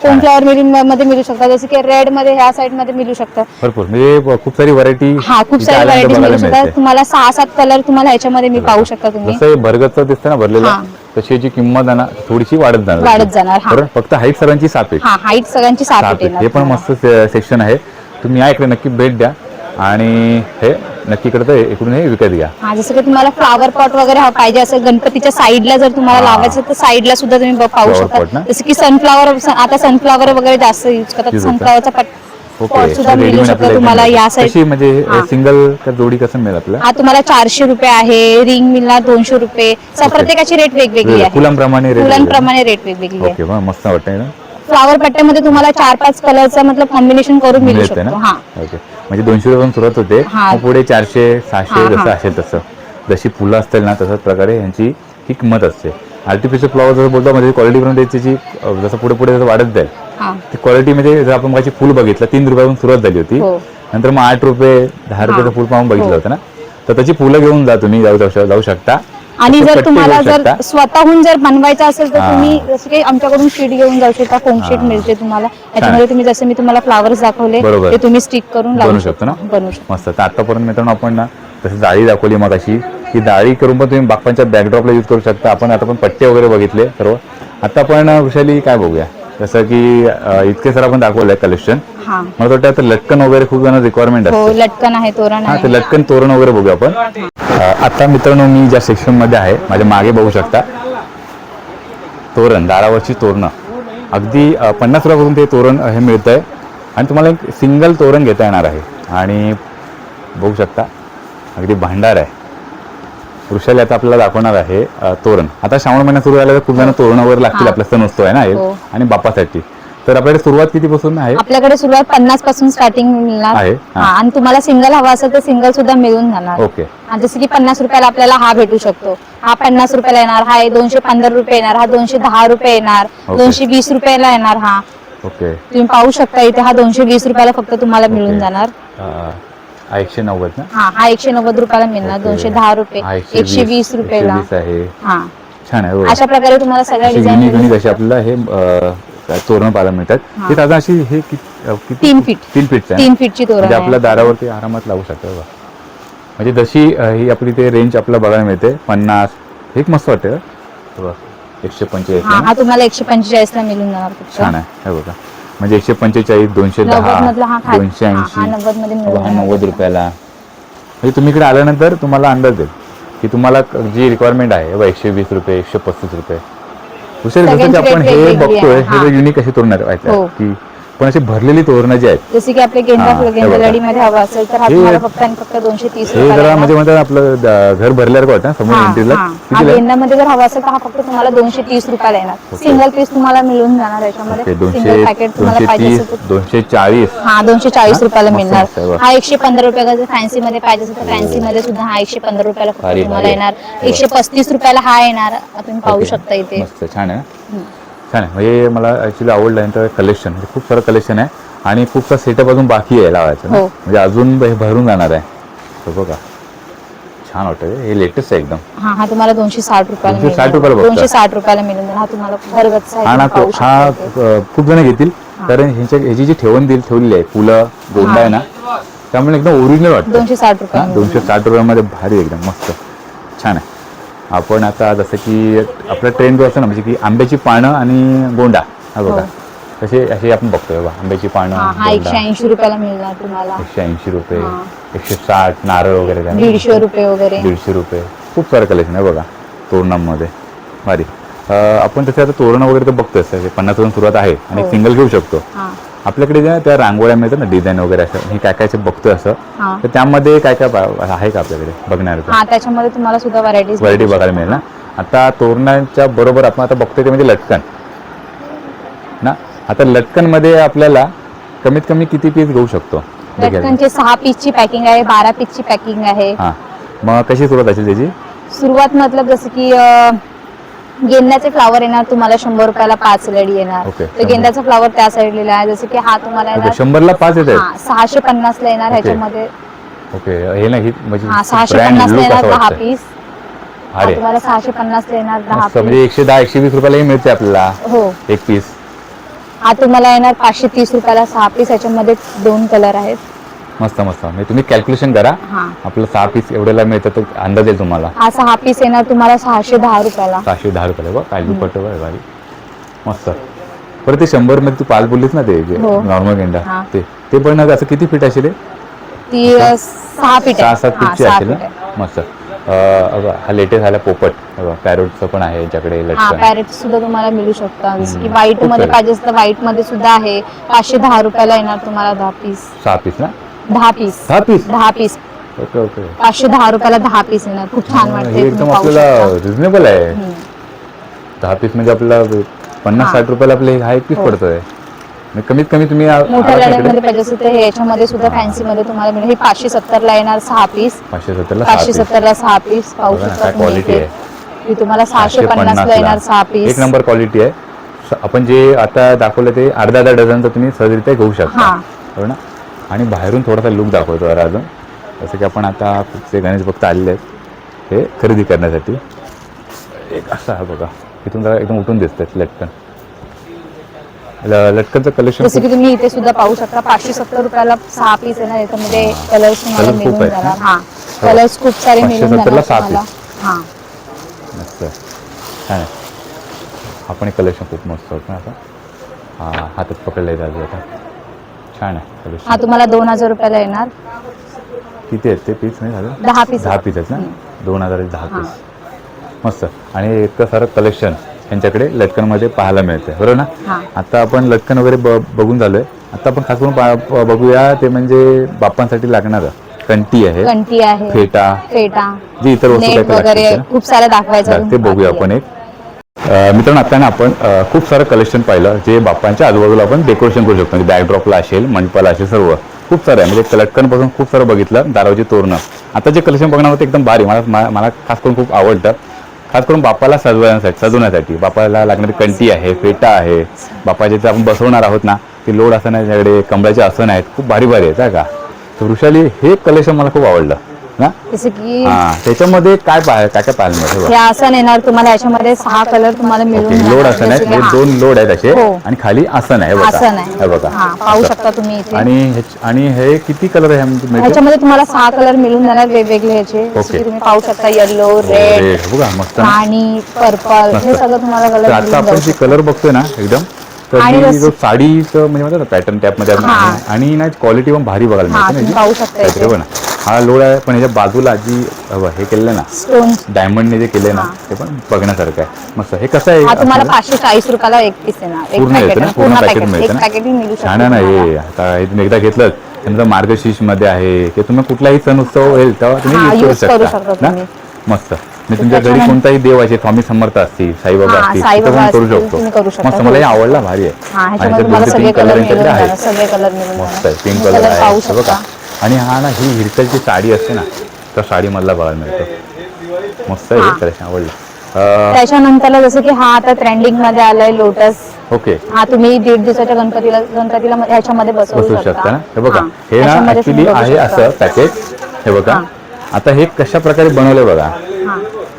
फोम फ्लावर मध्ये मिळू शकतात, जसं की रेड मध्ये ह्या साइड मध्ये मिळू शकतात. भरपूर म्हणजे खूप सारी व्हरायटी. हा, खूप सारी व्हरायटी मिळू शकतात तुम्हाला. 6-7 कलर तुम्हाला ह्याच्यामध्ये मी पाहू शकता. तुम्ही जसं भरगतचं दिसतं ना भरलेलं, तशी याची किंमत ना थोडीशी वाढत जाणार. फक्त हाईट सगळ्यांची 7 फीट. हा, हाईट सगळ्यांची 7 फीट. हे पण मस्त सेक्शन आहे, तुम्ही या इकडे नक्की भेट द्या आणि हे नक्की इकडे इकडून हे विकत घ्या. हा, जसं की तुम्हाला फ्लावर पॉट वगैरे पाहिजे असेल गणपतीच्या साईडला जर तुम्हाला लावायचं तर साईडला सुद्धा तुम्ही पाहू शकता. जसं की सनफ्लावर, आता सनफ्लावर वगैरे जास्त यूज करतात. सनफ्लावरचा पॉट सुद्धा मिळू शकतो तुम्हाला या साईड. म्हणजे सिंगल का जोडी कसं मिळेल आपल्याला? हा, तुम्हाला 400 रुपये आहे, रिंग मिळणार 200 रुपये. प्रत्येकाची रेट वेगवेगळी आहे, फुलांप्रमाणे रेट वेगवेगळी आहे. मस्त वाटतंय ना. फ्लावर पट्ट्यामध्ये तुम्हाला 4-5 कलरचा कॉम्बिनेशन करून मिळू शकतो. हा, म्हणजे 200 रुपये सुरुवात होते, पुढे 400-600 जसं असेल तसं. जशी फुलं असतील ना तशाच प्रकारे यांची ही किंमत असते. आर्टिफिशियल फ्लॉवर जसं बोलतो म्हणजे क्वालिटी पण त्याची जसं पुढे जसं वाढत जाईल ती क्वालिटी. म्हणजे जर आपण माझी फुल बघितलं 3 रुपयापासून सुरुवात झाली होती, नंतर मग 8 रुपये 10 रुपयाचं फुल पाहून बघितलं होतं ना, तर त्याची फुलं घेऊन जा तुम्ही, जाऊ शकता. आणि जर तुम्हाला जर स्वतःहून जर बनवायचं असेल तर तुम्ही जसं की आमच्याकडून शीट घेऊन जाऊ शकता. फोम शीट मिळते तुम्हाला, त्याच्यामध्ये तुम्ही जसं मी तुम्हाला फ्लावर्स दाखवले ते तुम्ही स्टिक करून बनवू शकतो ना. मस्त. तर आतापर्यंत मित्रांनो आपण ना तसं जाळी दाखवली मग अशी, की जाळी करून पण तुम्ही बाप्पांच्या बॅकड्रॉपला यूज करू शकता. आपण आता पण पट्टे वगैरे बघितले सर्व. आता आपण वृषाली काय बघूया? जसं की इतके सर आपण दाखवलंय कलेक्शन. हा मला वाटतं आता लटकन वगैरे खूप जण रिक्वायरमेंट हो असते. लटकन आहे तोरण हा ते आहे. लटकन तोरण वगैरे बघूया आपण. आता मित्रांनो मी ज्या सेक्शन मध्ये आहे माझ्या मागे बघू शकता तोरण, दारावरची तोरणं अगदी 50 रुपयापासून ते तोरण हे मिळतंय आणि तुम्हाला एक सिंगल तोरण घेता येणार आहे. आणि बघू शकता अगदी भांडार आहे. वृषाली आता आपल्याला दाखवणार आहे तोरण. आता श्रावण महिना सुरू झाला तर खूप जण तोरण वगैरे लागतील हा. आपल्या सण असतो आहे ना हे. हो. आणि बाप्पासाठी तर आपल्याकडे सुरुवात कितीपासून आहे? आपल्याकडे सुरुवात 50 पासून स्टार्टिंग मिळणार आहे, हा. आणि तुम्हाला सिंगल हवा असेल तर सिंगल सुद्धा मिळून जाणार. ओके. जसं की 50 रुपयाला आपल्याला हा भेटू शकतो. हा 50 रुपयाला येणार, हा 215 रुपये येणार, हा 210 रुपये येणार, ओके. 220 रुपयाला येणार. हा ओके. तुम्ही पाहू शकता इथे हा 220 रुपयाला फक्त तुम्हाला मिळून ओके. जाणार. 190 ना? हा 190 रुपयाला मिळणार. ओके. 210 रुपये, हा 120 रुपयाला. 120 आहे. हा छान आहे. अशा प्रकारे तुम्हाला सगळ्या अशी डिझाईन युनिक अशी आपल्याला हे तोरण पाहायला मिळतात. हा. हे दादा अशी हे 3 फीट 3 फीटचं आहे 3 फीटची तोरण म्हणजे आहे. आपल्या दारावरती आरामात लावू शकतो बघा. म्हणजे जशी ही आपली ते रेंज आपल्याला बघायला मिळते 50. हे एक मस्त वाटतं बघा. 145 हा हा तुम्हाला 145 ला मिळून जाणार फक्त. छान आहे. हे बघा म्हणजे 145, 210, 90 मधला हा खाली. 280, हा 90 मध्ये मिळून हा जाणार. 90 रुपयाला. म्हणजे तुम्ही इकडे आल्यानंतर तुम्हाला अंदाज येईल की तुम्हाला जी रिक्वायरमेंट आहे 120 रुपये, 135 रुपये. दुसरे जसं की सगळ्यांची आपण rate हे वेगवेगळी बघतोय आहे. हे हा. युनिक अशी तोरण हो. की पण अशी भरलेली तोरणं जी आहेत जसे की आपले हा, हे गेंदा बघा. लढीमध्ये हवा असेल तर हा हे- तुम्हाला फक्त आणि फक्त 230 हे रुपयाला जरा म्हणजे येणार. म्हणतात आपलं घर भरल्यासारखं वाटतं ना समोर हा, एंट्रीला. हा. हा कितीला आहे? गेंदामध्ये जर हवा असेल तर हा फक्त तुम्हाला 230 रुपयाला येणार. ओके. सिंगल पीस तुम्हाला मिळून जाणार याच्यामध्ये. ओके, सिंगल पॅकेट तुम्हाला पाहिजे 230, असेल तर 240. हा 240 रुपयाला मस्त मिळणार. मस्त आहे बघ. हा 115 रुपयाला जर फॅन्सी मध्ये पाहिजे असेल तर फॅन्सी मध्ये सुद्धा हा 115 रुपयाला फक्त भारी, तुम्हाला भारी. येणार. 135 रुपयाला हा येणार. तुम्ही पाहू ओके. शकता इथे. मस्त छान आहे ना? छान आहे. म्हणजे मला ऍक्च्युली आवडलं यांचं कलेक्शन. म्हणजे खूप सारं कलेक्शन आहे आणि खूपसा सेटअप अजून बाकी आहे लावायचं ना. हो. म्हणजे अजून हे भरून जाणार आहे. तर बघा छान वाटतं हे लेटेस्ट आहे एकदम. हा हा तुम्हाला 260 रुपयाला 260 रुपयाला बघता. 260 रुपयाला मिळून जाणार. हा तुम्हाला घरगच्च आहे. हा ना तुम्ही पाहू शकता हा इथे. खूप जण घेतील कारण ह्याची जी ठेवलेली आहे फुलं गोंडा आहे ना त्यामुळे एकदम ओरिजिनल वाटतं. 260 रुपये 260 रुपयामध्ये भारी एकदम मस्त छान आहे. आपण आता जसं की आपला ट्रेंड जो असतो ना म्हणजे की आंब्याची पानं आणि गोंडा हा बघा तसे असे आपण बघतोय बघा आंब्याची पानं हा गोंडा 180 रुपयाला मिळणार तुम्हाला. 180 रुपये हा. 160 नारळ वगैरे काय 150 रुपये वगैरे. 150 रुपये खूप सारं कलेक्शन आहे बघा तोरणांमध्ये भारी. आपण तसे आता तोरण वगैरे तर बघतोय 50 पासून सुरुवात आहे आणि हो. सिंगल घेऊ शकतो. हा आपल्याकडे ज्या त्या रांगोळ्या मिळतात ना डिझाईन वगैरे असं हे काय कायचे बघतोय असं हा तर त्यामध्ये काय काय आहे का आपल्याकडे बघण्यासारखं हा त्याच्यामध्ये तुम्हाला सुद्धा व्हरायटीज व्हरायटी बघायला मिळेल ना. आता तोरणांच्या बरोबर आपण आता बघतोय ते म्हणजे लटकन ना. आता लटकन मध्ये आपल्याला कमीत कमी किती पीस घेऊ शकतो? लटकनचे 6 पीसची पॅकिंग आहे, 12 पीसची पॅकिंग आहे. हा मग कशी सुरुवात असेल त्याची? सुरुवात मतलब जसं की गेंद्याचे फ्लावर येणार तुम्हाला 100 रुपयाला 5 लडी येणार. ओके. तर गेंद्याचा फ्लावर त्या साईडला आहे. जसं की हा तुम्हाला ओके येणार 100ला 5 येत आहेत. हा 650 ला येणार. ओके. ह्याच्यामध्ये ओके हे नाही म्हणजे हा brand 650 ला look येणार असं 10 वाटतंय. पीस. अरे तुम्हाला 650 ला येणार 10 मस्त पीस. म्हणजे 110 120 रुपयालाही मिळते आपल्याला हो एक पीस. हा तुम्हाला येणार 530 रुपयाला 6 पीस. याच्यामध्ये 2 कलर आहेत. मस्त मस्त म्हणजे तुम्ही कॅल्क्युलेशन करा हा आपलं 6 पीस एवढ्याला मिळतं तर अंदाज येईल तुम्हाला. हा 6 पीस येणार तुम्हाला 610 रुपयाला. 610 रुपयाला बघ काय दुपट्ट बघ भारी मस्त. बरं ते 100 मध्ये तू पाल बोललीस ना ते हो. नॉर्मल गेंडा हा. ते पण असं किती फीट असेल हे? ती 6 फीट 6-7 आहे. फीटची हा, 6 असेल फीट ना आहे. मस्त. हा लेटेस्ट झाला पोपट पॅरोटचं पण आहे याच्याकडे हा लटकन. पॅरेट सुद्धा तुम्हाला मिळू शकता. जसं की हम्म. व्हाईट खूप मध्ये सारे. पाहिजे असतं व्हाईट मध्ये सुद्धा आहे. 510 रुपयाला येणार तुम्हाला 10 पीस. 6 पीस ना 10 piece 6 piece 10 piece okay okay. 510 रुपयाला 10 पीस येणार. खूप छान वाटते. हे एकदम तुम्ही पाहू आपल्याला शकता. रिझनेबल आहे. हम्म. 10 पीस म्हणजे आपल्याला 50-60 रुपयाला आपले हा एक पीस हो. पडतोय. म्हणजे कमीत कमी तुम्ही मोठ्या आरामात लढ्यांमध्ये इकडे पाहिजे असेल तर हे याच्यामध्ये सुद्धा फॅन्सी मध्ये तुम्हाला मिळेल. हे 570 ला येणार 6 पीस. 570 ला 6 पीस 570 ला 6 पीस पाहू बघा ना, शकता काय तुम्ही क्वालिटी इथे. आहे. ही तुम्हाला 650 ला येणार 6 पीस. एक नंबर क्वालिटी आहे. आपण जे आता दाखवलं ते अर्धा डझनचं तुम्ही सहजरित्या घेऊ शकता हा. हो ना. आणि बाहेरून थोडासा लुक दाखवतो जरा अजून जसं की आपण आता ते गणेश भक्त आलेले आहेत हे खरेदी करण्यासाठी. एक असं आहे बघा इथून जरा एकदम उठून दिसतात लटकन. लटकनचं कलेक्शन जसं की तुम्ही इथे सुद्धा पाहू शकता 570 रुपयाला 6 पीस आहे ना. याच्यामध्ये कलर्स तुम्हाला Colours खूप मिळून आहेत जाणार. ना? हा कलर्स खूप सारे मिळून 570 ला जाणार 6 तुम्हाला. हा मस्त छान आहे. आपण कलेक्शन खूप मस्त होतं ना आता हा हातात पकडला जातो आता. छान आहे हा कलेक्शन. तुम्हाला 2000 रुपयाला येणार. किती आहेत ते पीस नाही झालं? 10 पीस 10 पीस आहेत ना. 2000 10 पीस. मस्त. आणि इतकं सारं कलेक्शन यांच्याकडे लटकनमध्ये पाहायला मिळते बरोबर ना. हा. आता आपण लटकन वगैरे बघून झालोय. आता आपण खास करून बघूया ते म्हणजे बाप्पांसाठी लागणारं कंठी आहे, कंठी आहे, फेटा, जी इतर वस्तू नेट काय वगैरे लागतील खूप सारे दाखवायचं ते बघूया आपण एक. मित्रांनो आता ना आपण खूप सारं कलेक्शन पाहिलं जे बाप्पांच्या आजूबाजूला आपण डेकोरेशन करू शकतो. म्हणजे बॅकड्रॉपला असेल, मंडपाला असेल, सर्व खूप सारं आहे. म्हणजे लटकनपासून खूप सारं बघितलं, दारावरची तोरणं. आता जे कलेक्शन बघणार होतं एकदम भारी, मला खास करून खूप आवडतं. खास करून बाप्पाला सजवण्यासाठी बाप्पाला लागणारी कंठी आहे, फेटा आहे, बाप्पा जिथे आपण बसवणार आहोत ना ते लोड आसन आहे, त्याच्याकडे कमळाचे आसन आहेत, खूप भारी भारी आहेत का. तर वृषाली हे कलेक्शन मला खूप आवडलं ना. जसं की त्याच्यामध्ये काय पाहायला मिळतं? हे आसन येणार तुम्हाला, याच्यामध्ये 6 कलर तुम्हाला मिळून लोड आसन आहे, हे 2 लोड आहेत असे आणि खाली आसन आहे आसन हे आहे. बघा पाहू शकता तुम्ही इथे. आणि हे किती कलर आहे ह्याच्यामध्ये तुम्हाला 6 कलर मिळून जाणार वेगवेगळे ह्याचे. जसं की तुम्ही पाहू शकता येलो, रेड, बघा मस्त आणि पर्पल, हे सगळं तुम्हाला कलर आता आपण जे कलर बघतोय ना एकदम तर जो साडीचं म्हणजे म्हणतात ना पॅटर्न टॅपमध्ये आणि ना क्वालिटी पण भारी बघायला मिळते. पाहू शकता ना हा लोड आहे, पण याच्या बाजूला जी हे केलं ना स्टोन डायमंडने जे केले ना ते पण बघण्यासारखं आहे. मस्त. हे कसं आहे? हा तुम्हाला 540 रुपयाला एक पीस येणार. पूर्ण येतं ना, पूर्ण पॅकेट मिळतं ना. पॅकेटिंग मिळू शकतं. छान आहे ना हे. आता तुम्ही एकदा घेतलं त्यानंतर मार्गशीर्ष मध्ये आहे की तुम्ही कुठलाही सण उत्सव येईल तेव्हा तुम्ही यूज करू शकता ना. मस्त. मी तुमच्या घरी कोणताही देव आहे, स्वामी समर्थ असतील, साईबाबा असतील, करू शकतो. मस्त. मला हे आवडला, भारी आहे. सगळे कलर यांच्याकडे मिळून आहेत. सगळे कलर मिळून मस्त आहे. पिंक कलर आहे बघा. आणि हा ना ही हिरकलची साडी असते ना त्या साडीमधला बघायला मिळतो. मस्त आहे. कलेक्शन आवडलं. त्याच्यानंतर जसं की हा आता ट्रेंडिंग मध्ये आलाय लोटस. ओके. हा तुम्ही 1.5 दिवसाच्या गणपतीला ह्याच्यामध्ये बसवू शकता ना. हे बघा हे ना ऍक्च्युली आहे असं पॅकेज. हे बघा आता हे कशा प्रकारे बनवलंय बघा.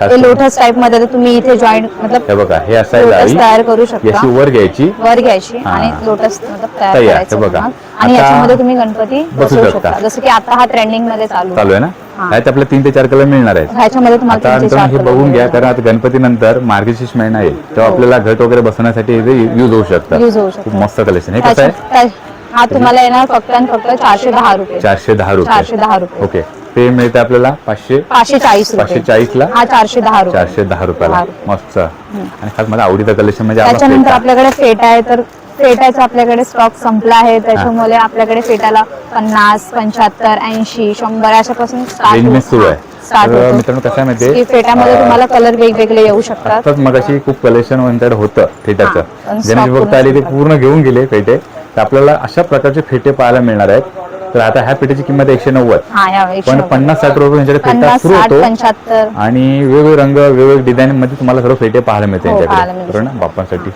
हे लोटस टाइप मध्ये तुम्ही इथे जॉईंट मतलब हे बघा हे असं लोटस तयार करू शकता. याची वर घ्यायची आणि लोटस मतलब तयार करायचं बघा. आणि याच्यामध्ये तुम्ही गणपती बसवू शकता. शकता. जसं की आता हा ट्रेंडिंग मध्ये चालू आहे ना. ह्यात आपल्याला 3 ते 4 कलर मिळणार आहेत. ह्याच्यामध्ये तुम्हाला आता हे बघून घ्या, कारण आता गणपती नंतर मार्गशीर्ष महिना येईल तेव्हा आपल्याला घट वगैरे बसवण्यासाठी हे यूज होऊ शकतं. खूप मस्त कलेक्शन. हे कसं आहे? हा तुम्हाला येणार फक्त आणि फक्त 410 रुपये. 410 रुपये. ओके. ते मिळतं आपल्याला 540 ला. हा 410 रुपयाला. मस्त. आणि खास मला आवडीचं कलेक्शन म्हणजे त्याच्यानंतर आपल्याकडे फेटा आहे, तर फेटाचा आपल्याकडे स्टॉक संपला आहे. त्याच्यामुळे आपल्याकडे फेटाला 50, 75, 80, 100 अशापासून सुरू आहे. मित्रांनो कसं आहे माहिती, फेट्यामध्ये तुम्हाला कलर वेगवेगळे येऊ शकतात. मग अशी खूप कलेक्शन म्हणतात होतं फेट्याचं, ज्यांनी फक्त आली ते पूर्ण घेऊन गेले फेटे. तर आपल्याला अशा प्रकारचे फेटे पाहायला मिळणार आहेत. तर आता ह्या पेटीची किंमत 190, पण 50-60 रुपये यांच्याकडे फेटा सुरू होतो. 75 आणि वेगवेगळे रंग वेगवेगळे डिझाईन मध्ये तुम्हाला सर्व फेटे पाहायला मिळते यांच्याकडे बरोबर ना. बाप्पांसाठी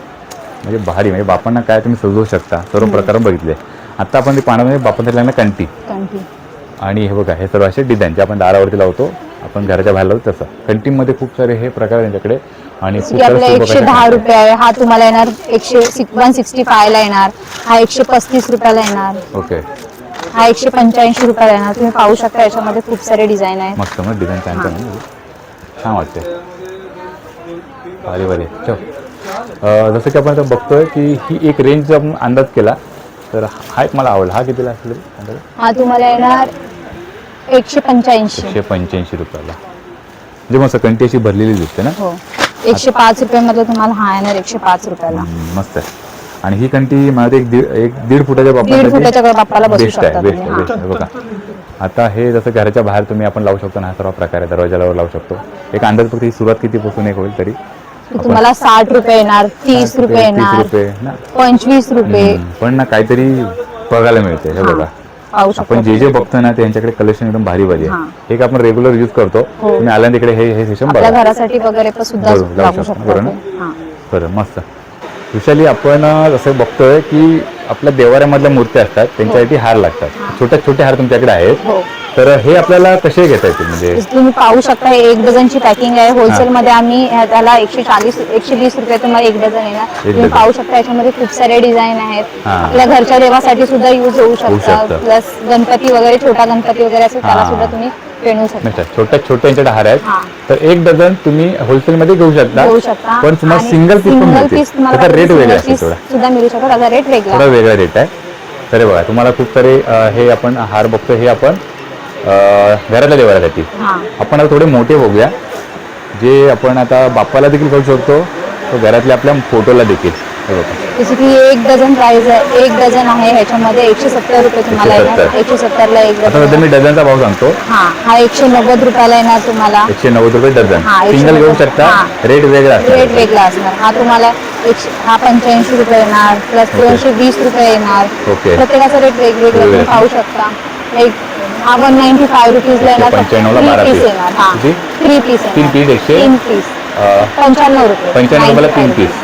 म्हणजे भारी, म्हणजे बाप्पांना काय तुम्ही सजवू शकता सर्व प्रकार बघितले. आता आपण ते पाहण्यामध्ये बाप्पांसाठी लागणार कंठी. आणि हे बघा हे सर्व असे डिझाईन जे आपण दारावरती लावतो, आपण घराच्या बाहेर लावतो तसं. कंटीमध्ये खूप सारे हे प्रकार यांच्याकडे. आणि आपल्या 110 रुपये आहे. हा तुम्हाला येणार 165 ला येणार. हा 135 रुपयाला येणार. ओके. हा 185 रुपयाला येणार. तुम्ही पाहू शकता याच्यामध्ये खूप सारे डिझाईन आहे. मस्त मग डिझाईन छान वाटते. भारी भारी. जसं की आपण आता बघतोय की ही एक रेंज आपण अंदाज केला तर हा एक मला आवडला. हा कितीला असेल? हा तुम्हाला येणार 185 रुपयाला. म्हणजे मस्त कंठी अशी भरलेली दिसते ना. 105 रुपयामध्ये तुम्हाला हा येणार 105 रुपयाला. मस्त आहे. आणि ही कंठी मला एक 1.5 फुटाच्या बाप्पाला बसू शकता तुम्ही. बघा आता हे जसं घराच्या बाहेर तुम्ही आपण लावू शकतो ना, हा सर्व प्रकारे दरवाजाला लावू शकतो. एक अंदाज फक्त ही सुरुवात कितीपासून एक होईल तरी तुम्हाला 60 रुपये येणार, 30 रुपये येणार, 25 रुपये. पण ना काहीतरी बघायला मिळते. हे बघा आपण जे बघतो ना त्यांच्याकडे कलेक्शन एकदम भारी भारी आहे. एक आपण रेग्युलर यूज करतो. तुम्ही आल्या तिकडे हे सेशन बघा, घरासाठी वगैरे सुद्धा लागू शकतो. बरं मस्त. विशाली आपण जसं बघतोय की आपल्या देवाऱ्यामधल्या मूर्त्या असतात त्यांच्यासाठी हार लागतात. छोटे हार तुमच्याकडे आहेत. तर हे आपल्याला कसे घेता येतील? म्हणजे तुम्ही पाहू शकता हे 1 डझनची पॅकिंग आहे. होलसेल मध्ये आम्ही त्याला 140-120 रुपये तुम्हाला 1 डझन येणार. तुम्ही पाहू शकता याच्यामध्ये खूप सारे डिझाईन आहेत. आपल्या घरच्या देवासाठी सुद्धा यूज होऊ शकतात. प्लस गणपती वगैरे, छोटा गणपती वगैरे असेल त्याला सुद्धा तुम्ही पेणू शकता. छोट्या छोट्या यांच्याकडे हार आहेत. हा. तर 1 डझन तुम्ही होलसेल मध्ये घेऊ शकता. पण तुम्हाला सिंगल पीस पण मिळतील. त्याचा रेट वेगळा असतो थोडा. सुद्धा मिळू शकतो. त्याचा रेट वेगळा. थोडा वेगळा रेट आहे. तर बघा तुम्हाला खूप सारे हे आपण हार बघतो. हे आपण घरातल्या देवाऱ्यासाठी. आपण आता थोडे मोठे बघूया, जे आपण आता बाप्पाला देखील करू शकतो, तो घरातल्या आपल्या फोटोला देखील. जसे की 1 डझन प्राइस आहे. 1 डझन आहे ह्याच्यामध्ये 170 रुपये तुम्हाला येणार. 170 ला 1 आता डझन. मी डझनचा भाव सांगतो. हा 190 रुपयाला येणार तुम्हाला. 190 रुपये डझन. हा, सिंगल घेऊ शकता. रेट वेगळा असणार. रेट वेगळा असणार. हा तुम्हाला हा 85 रुपये येणार, प्लस 220 रुपये येणार. ओके. प्रत्येकाचा रेट वेगवेगळा तुम्ही पाहू शकता. हा 195 रुपीजला येणार. 95 ला 12 पीस पीस येणार. हा 3 पीस 3 पीस 3 पीस 95 रुपये. 95 रुपयाला 3 पीस.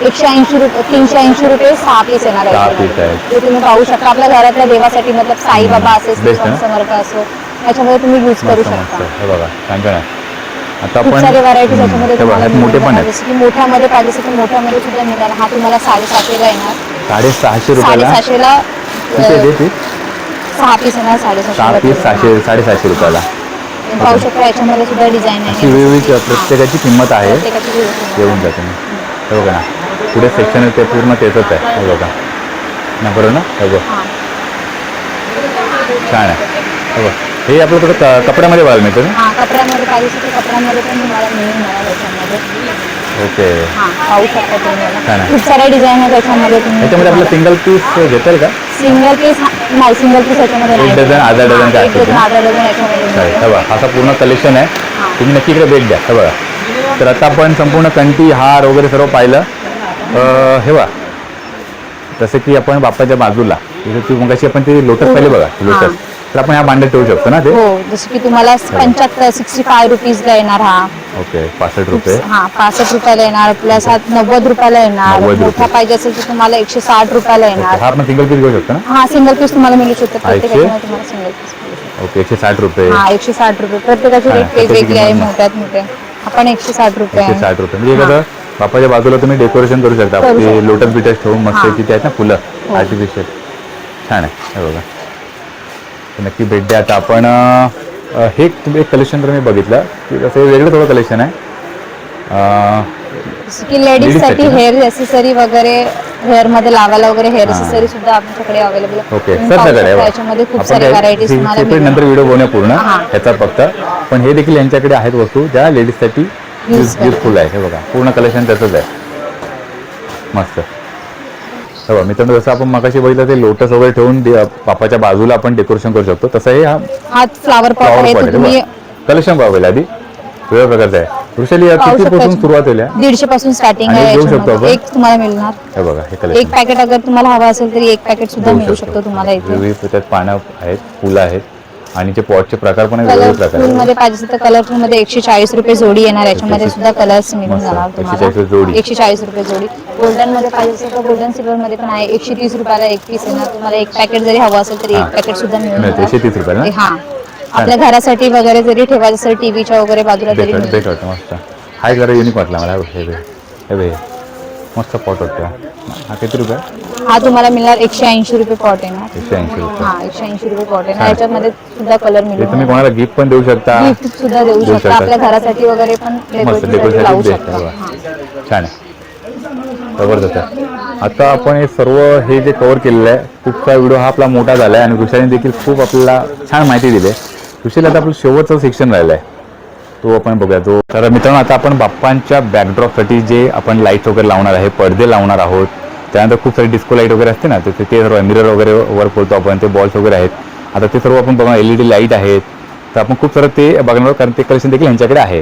180 रुपये 380 रुपये 6 पीस येणार. 6 पीस आहेत. ते तुम्ही पाहू शकता. आपल्या घरातल्या देवासाठी मतलब साईबाबा असेल, Best ना? समर्थ असो, याच्यामध्ये तुम्ही यूज करू मस्त शकता. मस्त. हे बघा छान छान आहे. आता खूप आपण सारे व्हरायटीज याच्यामध्ये हे बघा, तुम्हाला ह्यात मोठे पण मिळणार. आहेत. जसं की मोठ्यामध्ये पाहिजे असेल तर मोठ्यामध्ये सुद्धा मिळणार. हा तुम्हाला 750 ला येणार. 650 रुपयाला 750 ला किती आहे ते? 6 पीस येणार. 6 पीस 750 रुपयाला. तुम्ही पाहू शकता याच्यामध्ये सुद्धा डिझाईन अशी आहे. वेगवेगळी प्रत्येकाची किंमत आहे. प्रत्येकाची वेगवेगळी. येऊन जाते मी. हे बघा ना, पुढे सेक्शन ते पूर्ण तेच आहे. हे बघा ना, बरोबर ना. हे बघ हा. छान आहे. हे बघ, हे आपलं थोडं कपड्यामध्ये बघायला मिळतं ना. हा कपड्यामध्ये पाहिजे असेल तर कपड्यामध्ये पण तुम्हाला मिळून जाणार याच्यामध्ये. ओके. हा पाहू शकता तुम्ही याला. छान आहे. खूप साऱ्या डिझाईन आहेत त्याच्यामध्ये. याच्यामध्ये आपलं सिंगल पीस घेताल का? सिंगल पीस नाही. सिंगल पीस याच्यामध्ये नाही. 1 डझन अर्धा डझन काय एक डझन अर्धा डझन याच्यामध्ये चालेल. मिळतं. हे बघा, असा पूर्ण कलेक्शन आहे. तुम्ही नक्की इकडे भेट द्या. हे बघा, तर आता आपण संपूर्ण कंठी हार वगैरे सर्व पाहिलं. हे बघा, जसं की आपण बाप्पाच्या बाजूला ती मगाशी आपण ते लोटस पाहिले बघा. लोटस तर आपण ह्या भांड्यात ठेवू शकतो ना ते. हो जसं की तुम्हाला 65 रुपीजला येणार. हा ओके. 65 रुपये. हा 65 रुपयाला येणार. प्लस हा 90 रुपयाला येणार. 90 रुपये. मोठा पाहिजे असेल तर तुम्हाला 160 रुपयाला येणार. हा आपण सिंगल पीस घेऊ शकतो ना. हा सिंगल पीस तुम्हाला मिळू शकतो. हा, एकशे? प्रत्येकामध्ये तुम्हाला सिंगल पीस. ओके. 160 रुपये. हा 160 रुपये. प्रत्येकाची हा, रेट प्रत्येकी वेगवेगळी आहे. किंमत मोठ्यात मोठे आपण 160 रुपये आहे. 160 रुपये. म्हणजे कसं बाप्पाच्या बाजूला तुम्ही डेकोरेशन करू शकता. करू ते शकता. लोटस बिटस ठेवून मस्त हा. किती आहेत ना फुलं हो. आर्टिफिशियल. छान आहे. हे बघा, तर नक्की भेट द्या. आता आपण हे एक कलेक्शन तर मी बघितलं की कसं वेगळं थोडं कलेक्शन आहे. जसं की लेडीज साठी साठी ना? हेअर एक्सेसरी वगैरे, हेअर मध्ये लावायला वगैरे हेअर एक्सेसरी सुद्धा आमच्याकडे अवेलेबल आहे. ओके. तुम्ही सर पाहू सगळे शकता याच्यामध्ये खूप सारे व्हरायटीज तुम्हाला सेपरेट मिळणार. नंतर व्हिडिओ बनवूया पूर्ण हा. ह्याचा फक्त. पण हे देखील यांच्याकडे आहेत वस्तू ज्या लेडीजसाठी युजफुल आहे. हे बघा पूर्ण कलेक्शन त्याचंच आहे. मस्त. हे बघा मित्रांनो, जसं आपण मगाशी बघितलं ते लोटस वगैरे ठेवून बाप्पाच्या बाजूला आपण डेकोरेशन करू शकतो. तसं हे हा फ्लावर पॉट आहे. तो तुम्ही कलेक्शन पाहावेल आधी वेगळ्या प्रकारचं आहे. वृषाली पाहू किती शकता. पासून सुरुवात होईल? 150 पासून स्टार्टिंग आणि आहे घेऊ शकतो याच्यामध्ये. आपण? एक तुम्हाला मिळणार. हे बघा हे एक कलेक्शन पॅकेट अगर तुम्हाला हवा असेल तरी 1 पॅकेट सुद्धा मिळू शकतो तुम्हाला इथे. विविध त्यात पानं आहेत, फुलं आहेत आणि जे पॉटचे प्रकार पण आहेत, कलर वेगवेगळे प्रकार फुल आहेत. मध्ये पाहिजे असेल तर कलरफुल मध्ये 140 रुपये जोडी येणार. याच्यामध्ये सुद्धा कलर्स मिळून मस्त. जाणार 140 जोडी. तुम्हाला. 140 रुपये जोडी. गोल्डन मध्ये पाहिजे असेल तर गोल्डन सिल्वर मध्ये पण आहे. 130 रुपयाला 1 पीस येणार. तुम्हाला 1 पॅकेट जरी हवं असेल तरी 1 पॅकेट सुद्धा मिळून मिळते. जाणार. 130 रुपयाला ना? हा आपल्या घरासाठी वगैरे जरी ठेवायचं असेल टीव्हीच्या वगैरे बाजूला जरी मिळेल. बेट वाटतं मस्त. हाय जरा युनिक वाटला मला. हे बे मस्त पॉट वाटतं. हा किती रुपये? हा तुम्हाला मिळणार 180 रुपये पॉट येणार. 180 रुपये. हा 180 रुपये पॉट येणार. याच्यामध्ये सुद्धा कलर हे मिळून तुम्ही कोणाला गिफ्ट पण देऊ शकता. गिफ्ट सुद्धा देऊ देऊ शकता. शकता. आपल्या घरासाठी वगैरे पण मस्त डेकोरेशनसाठी लावू डेकोरेशन शकता. बेस्ट. छान आहे. जबरदस्त आहे. आता आपण हे सर्व हे जे कव्हर केलेलं आहे, खूपसा व्हिडिओ हा आपला मोठा झाला आहे आणि वृषाने देखील खूप आपल्याला छान माहिती दिली आहे. वृषाला आता आपलं शेवटचं सेक्शन राहिलं आहे, तो आपण बघूया. तो तर मित्रांनो, आता आपण बाप्पांच्या बॅकड्रॉपसाठी जे आपण लाईट वगैरे लावणार आहे, पडदे लावणार आहोत. त्यानंतर खूप सारी डिस्को लाईट वगैरे असते ना, तर ते सर्व मिरर वगैरे वर बोलतो आपण, ते बॉल्स वगैरे आहेत. आता ते सर्व आपण बघा, LED लाईट आहेत. तर आपण खूप सारं ते बघणार, कारण ते कलेक्शन देखील यांच्याकडे आहे.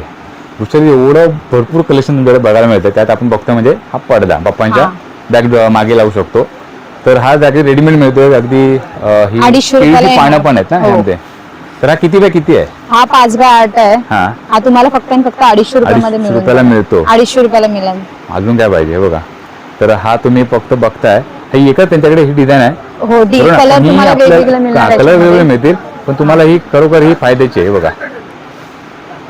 दुसरं एवढं भरपूर कलेक्शन तुमच्याकडे बघायला मिळतं. त्यात आपण बघतो म्हणजे हा पडदा बाप्पांच्या बॅक मागे लावू शकतो. तर हा जागी रेडीमेड मिळतोय. अगदी ही 250 रुपयाला पानं पण आहेत ना ह्यामध्ये. तर हा किती बाय किती आहे? हा 5x8 आहे. हा हा तुम्हाला फक्त 250 रुपयामध्ये 250 रुपयाला मिळतो. 250 रुपयाला मिळेल. अजून काय पाहिजे? हे बघा, तर हा तुम्ही फक्त बघताय. ही एकच त्यांच्याकडे ही डिझाईन आहे. हो डी बरोबर ना? कलर ही तुम्हाला आपल्या- वेगवेगळे मिळणार. कलर वेगवेगळे याच्यामध्ये. मिळतील, पण तुम्हाला ही खरोखर ही फायद्याची आहे. हे बघा,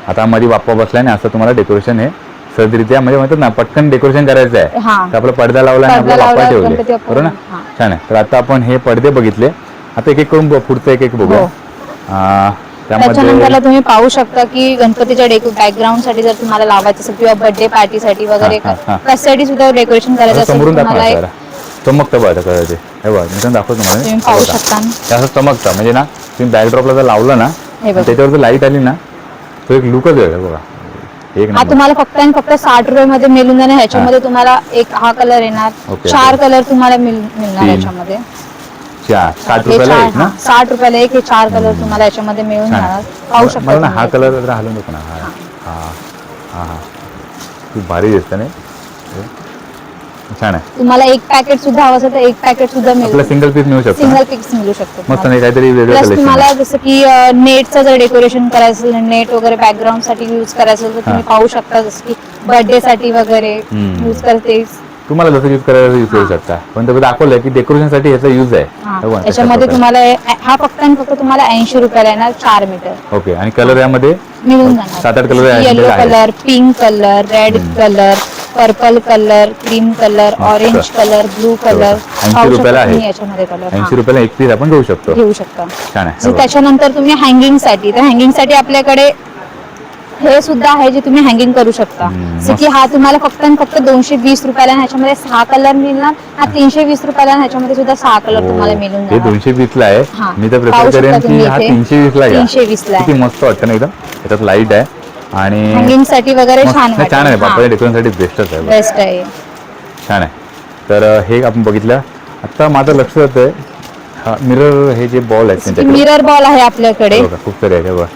आता मध्ये बाप्पा बसलाय ना, असं तुम्हाला डेकोरेशन हे सहजरित्या म्हणजे म्हणतात ना, पटकन डेकोरेशन करायचं आहे. हा. तर आपला पडदा लावला आणि पडदा आपला बाप्पा लावला, ठेवले. गणपती बाप्पा. बरोबर ना? हा. छान आहे. तर आता आपण हे पडदे बघितले. आता एक एक करून पुढचं एक एक बघूया. हो. त्याच्यानंतर तुम्ही पाहू शकता की गणपतीच्या बॅकग्राऊंड साठी जर तुम्हाला लावायचं असेल किंवा बर्थडे पार्टी साठी वगैरे त्यासाठी सुद्धा डेकोरेशन करायचं असेल समोरून दाखवा तुम्हाला जरा. चमकतं बघा कलर ते. हे बघा मी पण दाखवतो तुम्हाला. तुम्ही पाहू शकता ते असं चमकतं म्हणजे ना तुम्ही बॅकड्रॉपला जर लावलं ना हे बघा. त्याच्यावर जर लाईट आली ना तो एक लुकच आहे बघा. एक हा नंबर. तुम्हाला फक्त आणि फक्त 60 रुपये मध्ये मिळून जाणार. ह्याच्यामध्ये तुम्हाला एक हा कलर येणार, ओके, 4 कलर तुम्हाला मिळणार तीन. ह्याच्यामध्ये. 60 रुपयाला एक ना. 60 रुपयाला एक, हे 4 कलर तुम्हाला याच्यामध्ये मिळून छान. जाणार. पाहू शकता मला ना तुम्ही हा याच्यात. कलर जरा हलवून नको ना. हा हा हा हा खूप भारी दिसतं नाही. छान आहे. तुम्हाला एक पॅकेट सुद्धा हवं असेल तर एक पॅकेट सुद्धा आपला मिळेल. सिंगल पीस मिळू शकतो सिंगल पिक्स मिळू शकतो मस्त नाही काहीतरी वेगळं प्लस कलेक्शन. तुम्हाला जसं की नेटचं जर डेकोरेशन करायचं असेल, नेट वगैरे बॅकग्राऊंड साठी युज करायचं असेल तर तुम्ही पाहू शकता जसं की बर्थडे साठी वगैरे युज करते. तुम्हाला जसं यूज करायला यूज करू शकता पण ते दाखवलंय की डेकोरेशन साठी याचा यूज आहे. हे बघा, याच्यामध्ये तशा तुम्हाला हा फक्त आणि फक्त तुम्हाला 80 रुपयाला येणार 4 मीटर प्रकारे. ओके आणि कलर यामध्ये मिळून 7-8 कलर जाणार. आहेत. Yellow colour, pink colour, red colour, purple colour, cream colour, orange colour, blue colour. 80 रुपयाला आहे. याच्यामध्ये कलर 80 रुपयाला एक पीस आपण घेऊ शकतो. घेऊ शकता. छान आहे. So, त्याच्यानंतर तुम्ही हँगिंग साठी, तर हँगिंग साठी आपल्याकडे हे सुद्धा आहे जे तुम्ही हँगिंग करू शकता. जसं की हा तुम्हाला फक्त आणि फक्त 220 रुपयाला, ह्याच्यामध्ये 6 कलर मिळणार. हा 320 रुपयाला, ह्याच्यामध्ये सुद्धा 6 कलर तुम्हाला मिळून हे जाणार. 220 ला आहे. हा. मी तर पाहू प्रेफर शकता करेन की तुम्ही हा इथे. 320 ला घ्या. 320 ला आहे. किती मस्त वाटतं ना एकदम. याच्यात लाईट आहे आणि हँगिंग साठी वगैरे मस्त- छान नाही, छान आहे. बाप्पाच्या डेकोरेशन साठी बेस्टच आहे. बेस्ट आहे. छान आहे. तर हे आपण बघितलं. आता माझं लक्ष जातंय मिरर हे जे बॉल आहेत त्यांच्याकडे मिरर बॉल आहे आपल्याकडे. बघा, खूप सारे आहे बघा.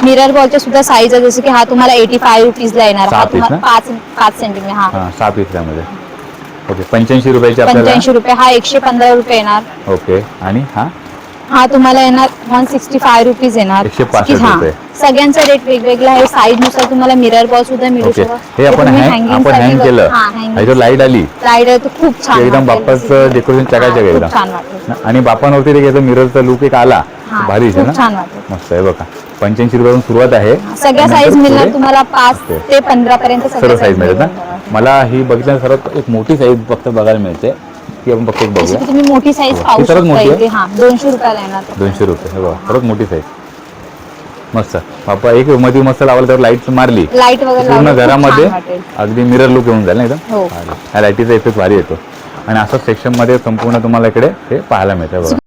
मिरर बॉलच्या सुद्धा साईज आहे. जसं की हा तुम्हाला 85 रुपीजला येणार. हा 6 piece तुम्हाला ना? 5 सेंटीमीटर. हा हा 6 पीस त्यामध्ये. ओके 85 रुपयाचे आपल्याला. 85 रुपये. हा 115 रुपये येणार. ओके आणि हा हा तुम्हाला येणार 165 रुपीज येणार. 165 हा. रुपये. सगळ्यांचा रेट वेगवेगळा आहे. साईज नुसार तुम्हाला मिरर बॉल सुद्धा मिळू ओके शकतो. हे आपण हँग केलं याच्यावर लाईट आली लाईट आहे तो खूप छान की एकदम वाटेल. बाप्पाचं डेकोरेशन चकाचक आहे खूप एकदम. छान वाटेल. आणि बाप्पांवरती ते याचा मिररचा लुक एक आला हा, भारी दिसेल खूप ना. छान वाटेल. मस्त आहे बघा. 85 रुपयापासून सुरुवात आहे. सगळ्या नंतर साईज मिळणार पुढे तुम्हाला 5 ओके. ते 15 पर्यंत सर्व सगळ्या साईज size मिळतात मिळून ना. मला ही बघितल्या सर्वात एक मोठी साईज फक्त बघायला मिळते ती आपण फक्त एक जशी बघूया. की तुम्ही मोठी साईज हो, पाहू ही सर्वात शकता मोठी आहे? इथे. हा 200 रुपयाला येणार. 200 रुपये हे बघा सर्वात मोठी साईज. मस्त बाप्पा एक मध्ये मस्त लावलं तर लाईट मारली लाईट वगैरे पूर्ण लावलं खूप घरामध्ये छान वाटेल. अगदी मिरर लुक येऊन जाईल ना एकदम. हो. भारी. ह्या लाईटीचा इफेक्ट भारी येतो आणि असं सेक्शन मध्ये संपूर्ण तुम्हाला इकडे हे पाहायला मिळतं बघा.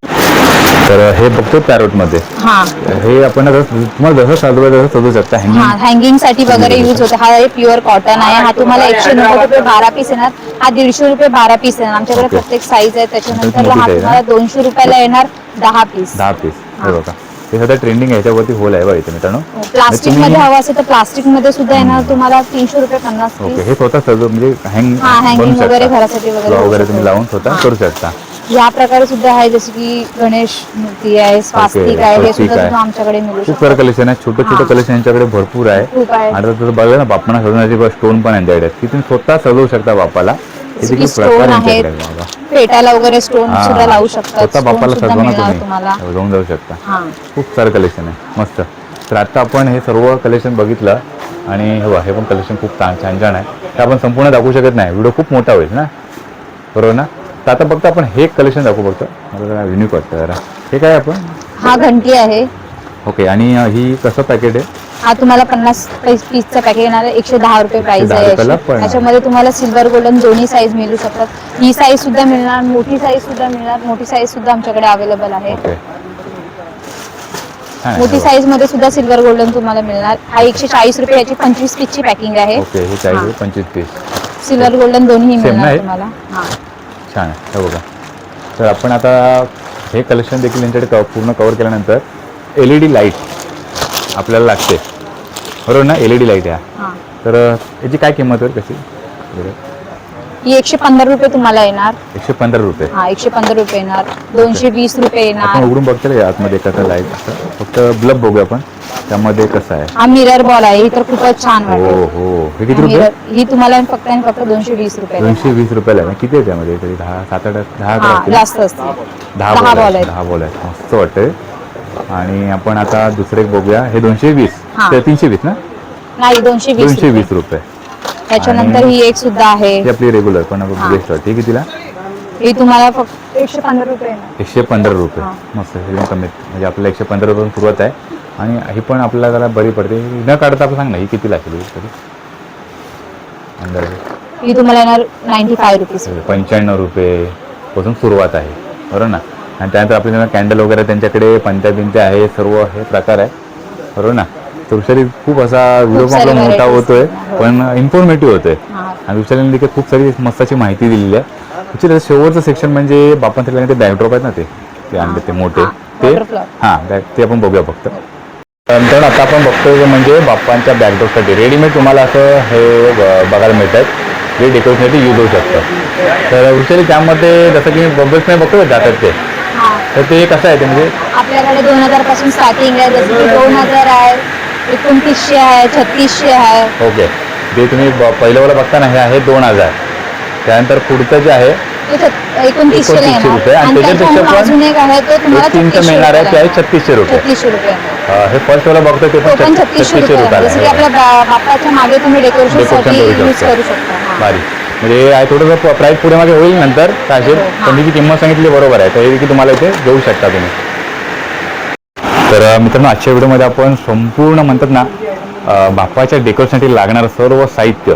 तर हे बघतो पॅरोट मध्ये हा हे आपण तुम्हाला जसं सजवायचं तसं सजवू शकता. हा हँगिंग हँगिंग साठी वगैरे युज होते. हा प्युअर कॉटन आहे. हा तुम्हाला 190 रुपये 12 पीस येणार. हा 150 रुपये 12 पीस येणार. आमच्याकडे ओके. प्रत्येक साईज आहे. त्याच्यानंतर मोठी हा size तुम्हाला 200 रुपयाला येणार 10 पीस. 10 पीस हे बघा. हे सध्या ट्रेंडिंग आहे याच्यावरती होल आहे बघा इथे मित्रांनो. प्लास्टिक तुम्ही- मध्ये हवं असेल तर प्लास्टिक मध्ये सुद्धा येणार तुम्हाला 300 रुपये 50 ओके पीस. हे स्वतः सजव म्हणजे हँग हा, hanging बनवू वगैरे शकता. घरासाठी वगैरे Flower बनवू वगैरे शकतो. तुम्ही लावून स्वतः हा. करू शकता. या प्रकारे सुद्धा आहे. जसे की गणेश मूर्ती आहे, स्वास्तिक आहे. हे स्वास्तिक सुद्धा आहे. तुम्ही आमच्याकडे मिळू खूप शकतो. सारं कलेक्शन आहे. छोटं छोटं हा. कलेक्शन यांच्याकडे भरपूर आहे. खूप आहे. आणि आता बघा ना बाप्पांना सजवण्याचे स्टोन पण यांच्याकडे आहेत की तुम्ही स्वतः सजवू शकता बाप्पाला. हे जसे देखील की प्रकार स्टोन यांच्याकडे आहेत. आहे बाबा. पेटाला वगैरे स्टोन हा. सुद्धा लावू शकतात. स्वतः Stone बाप्पाला सुद्धा सजवा ना मिळणार तुम्ही तुम्हाला. जाऊन जाऊ शकता. हा खूप सारं कलेक्शन आहे मस्त. तर आता आपण हे सर्व कलेक्शन बघितलं आणि हे पण कलेक्शन खूप छान छान आहे. ते आपण संपूर्ण दाखवू शकत नाही. व्हिडिओ खूप मोठा होईल ना बरोबर ना. तर आता फक्त आपण हे कलेक्शन दाखवू फक्त. मला जरा युनिक वाटतं जरा. हे काय आपण हा घंटी आहे. ओके आणि ही कसं पॅकेट आहे. हा तुम्हाला 50 पीसचा पॅकेट येणार आहे. 110 रुपये प्राइस 110 आहे रुपयाला याची. पण. त्याच्यामध्ये तुम्हाला सिल्वर गोल्डन दोन्ही साईज मिळू शकतात. ही साईज सुद्धा मिळणार, मोठी साईज सुद्धा मिळणार. मोठी साईज सुद्धा आमच्याकडे अवेलेबल आहे. ओके छान आहे. मोठी हे बघा. साईज मध्ये सुद्धा सिल्वर गोल्डन तुम्हाला मिळणार. हा 140 रुपये याची 25 पीसची पॅकिंग आहे. ओके हे 25 पीस सिल्वर गोल्डन दोन्ही Same ना मिळणार हे? तुम्हाला. हा छान आहे. हे बघा. तर आपण आता हे कलेक्शन देखील यांच्याकडे पूर्ण कव्हर केल्यानंतर LED लाईट आपल्याला लागते बरोबर ना. LED लाईट आहे. हा तर याची काय किंमत होईल कशी. ही 115 रुपये तुम्हाला येणार. 115 रुपये. हा 115 रुपये येणार. 220 रुपये आपण येणार. उघडून बघतो का आतमध्ये कसं लाईट असं फक्त ब्लब बघूया आपण त्यामध्ये कसं आहे. हा मिरर बॉल आहे. ही तर खूपच छान हो वाटेल. हो हे किती रुपये. ही तुम्हाला फक्त आणि फक्त 220 रुपये 220 रुपयाला आहे. किती आहे त्यामध्ये तरी 10 हा जास्त असते. 10 10 बॉल बॉल आहेत. आहेत. 10 बॉल आहेत मस्त वाटतंय. आणि आपण आता दुसरे एक बघूया. हे 220 हा. ते 320 ना. नाही 220 रुपये. 220 रुपये. त्याच्यानंतर आणि ही एक सुद्धा आहे. ही आपली रेग्युलर पण हा. बेस्ट वाटते. ही कितीला. ही तुम्हाला फक्त 115 रुपये येणार. 115 रुपये हा. मस्त एकदम कमीत म्हणजे आपल्याला 115 रुपयापासून सुरुवात आहे. आणि ही पण आपल्याला जरा बरी पडते. न काढता आपण सांग ना ही कितीला असेल तरी अंदाजे? ही तुम्हाला येणार 95 रुपीज. 95 रुपये पासून सुरुवात आहे, बरोबर ना. आणि त्यानंतर आपल्याला कॅन्डल वगैरे त्यांच्याकडे पंत्या बिंत्या आहे, सर्व हे प्रकार आहे, बरोबर ना. तर वृषाली खूप असा व्हिडिओ सारी आपला मोठा varieties होतोय आहेत. पण इन्फॉर्मेटिव्ह होतोय. हा. आणि वृषालीने देखील खूप सारी मस्ताची माहिती दिलेली आहे. ॲक्च्युली शेवटचं सेक्शन म्हणजे बापांसाठी ते बॅकड्रॉप आहेत ना, ते आणले ते मोठे हा, ते, waterflower. हां ते आपण बघूया फक्त. नंतर आता आपण बघतोय म्हणजे बाप्पांच्या बॅकड्रॉपसाठी रेडीमेड तुम्हाला असं हे बघायला मिळत आहेत, जे डेकोरेशनसाठी यूज होऊ शकतं. तर वृषाली त्यामध्ये जसं की बबल्समध्ये बघतो जातात ते, हा. तर ते कसं आहे ते म्हणजे आपल्याकडे 2000 पासून स्टार्टिंग आहे, जसं की 2000 आहे, 2900 आहे, 3600 आहे. ओके. जे तुम्ही पहिलं वाला बघता ना हे आहे 2000. त्यानंतर पुढचं जे आहे ते 2900 ला 2900 येणार. रुपये. आणि आणि त्याच्यापेक्षा त्याच्याहून पण अजून एक आहे तो तुम्हाला एक तीनचं 3600 मिळणार आहे ते आहे रुपयाला 3600 रुपये. 3600 रुपये. हे फर्स्ट वाला बघतो ते तो पण पण 3600 रुपये रुपये जसं की आपल्या बाप्पाच्या मागे तुम्ही डेकोरेशन साठी करू यूज शकता. करू शकता. हा. भारी. म्हणजे आहे थोडंसं प्राईस पुढे मागे होईल नंतर काय असेल, हा. पण जी किंमत सांगितली बरोबर आहे, तर हे देखील तुम्हाला इथे घेऊ शकता तुम्ही. तर मित्रांनो आजच्या व्हिडिओमध्ये आपण संपूर्ण म्हणतात ना बाप्पाच्या डेकोरेशनसाठी लागणारं सर्व साहित्य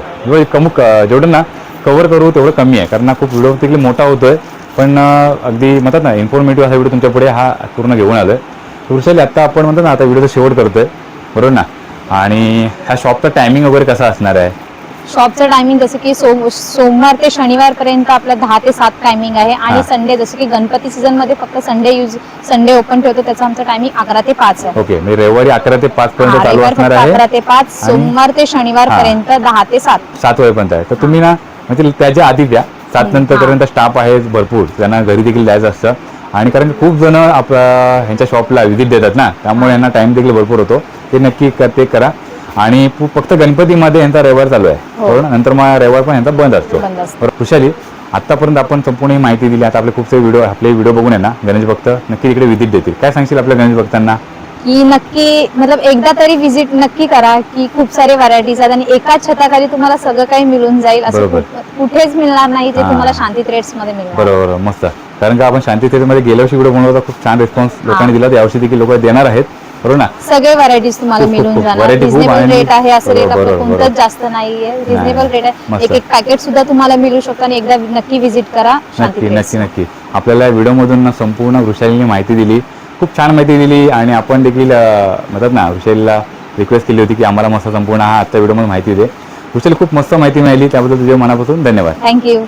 जेवढं ना कव्हर करू तेवढं कमी आहे, कारण ना खूप व्हिडिओ देखील मोठा होतोय, पण अगदी म्हणतात ना इन्फॉर्मेटिव्ह असा व्हिडिओ तुमच्या पुढे हा पूर्ण घेऊन आलोय. वृषाली आता आपण म्हणतात ना आता व्हिडिओचा शेवट करतोय, बरोबर ना. आणि ह्या शॉपचा टायमिंग वगैरे कसा असणार आहे? शॉपचं टायमिंग जसं की सोमवार ते शनिवार पर्यंत आपला 10 ते 7 टायमिंग आहे. आणि हा. संडे जसं की गणपती सीझन मध्ये फक्त संडे ओपन ठेवतो, त्याचं आमचं टायमिंग 11 ते 5 आहे. ओके, म्हणजे रविवारी 11 ते 5 पर्यंत हा, चालू रविवार असणार फक्त आहे 11 ते 5, आणि सोमवार ते शनिवार हा. पर्यंत 10 ते 7. 7 वाजेपर्यंत आहे. तर तुम्ही ना म्हणजे त्याच्या आधी द्या, 7 नंतर हा. पर्यंत स्टाफ आहे भरपूर, त्यांना घरी देखील द्यायचं असतं. आणि कारण खूप जण ह्यांच्या शॉपला व्हिजिट देतात ना, त्यामुळे यांना टाइम देखील भरपूर होतो. ते नक्की ते करा. आणि फक्त गणपतीमध्ये यांचा रविवार चालू आहे, हो. बरोबर. नंतर मग रविवार पण यांचा बंद असतो. बंद असतो. बरं वृषाली, आतापर्यंत आपण संपूर्ण ही माहिती दिली. आता आपले खूप सारे आपले व्हिडिओ बघून आहे ना गणेश भक्त नक्की इकडे व्हिजिट देतील. काय सांगशील आपल्या गणेश भक्तांना? की नक्की मतलब एकदा तरी विजिट नक्की करा, की खूप सारे व्हरायटीज आहेत आणि एकाच छताखाली तुम्हाला सगळं काही मिळून जाईल. असं बरोबर. कुठेच मिळणार नाही जे हा. तुम्हाला शांती ट्रेड्स मध्ये मिळणार. बरोबर, मस्त. कारण का आपण शांती थिएटरमध्ये गेल्या वर्षी व्हिडिओ बनवला, खूप छान रिस्पॉन्स लोकांनी दिला. यावर्षी देखील लोक देणार आहेत, बरोबर ना. सगळे व्हरायटीज तुम्हाला खूप- मिळून खूप जाणार. variety खूप रिझनेबल आणि- रेट आहे, असं रेट बरोबर, आपलं बरोबर. कोणतंच जास्त नाहीये. रिझनेबल रेट आहे. मस्त. एक एक पॅकेट सुद्धा तुम्हाला मिळू शकतं आणि एकदा नक्की विजिट करा शांती नक्की ट्रेड्स. नक्की नक्की. आपल्याला व्हिडिओमधून ना संपूर्ण वृषालीने माहिती दिली, खूप छान माहिती दिली. आणि आपण देखील म्हणतात ना वृषालीला रिक्वेस्ट केली होती की आम्हाला मस्त संपूर्ण हा आजच्या व्हिडिओमध्ये माहिती दे. वृषाली खूप मस्त माहिती मिळाली, त्याबद्दल तुझ्या मनापासून धन्यवाद. थँक्यू.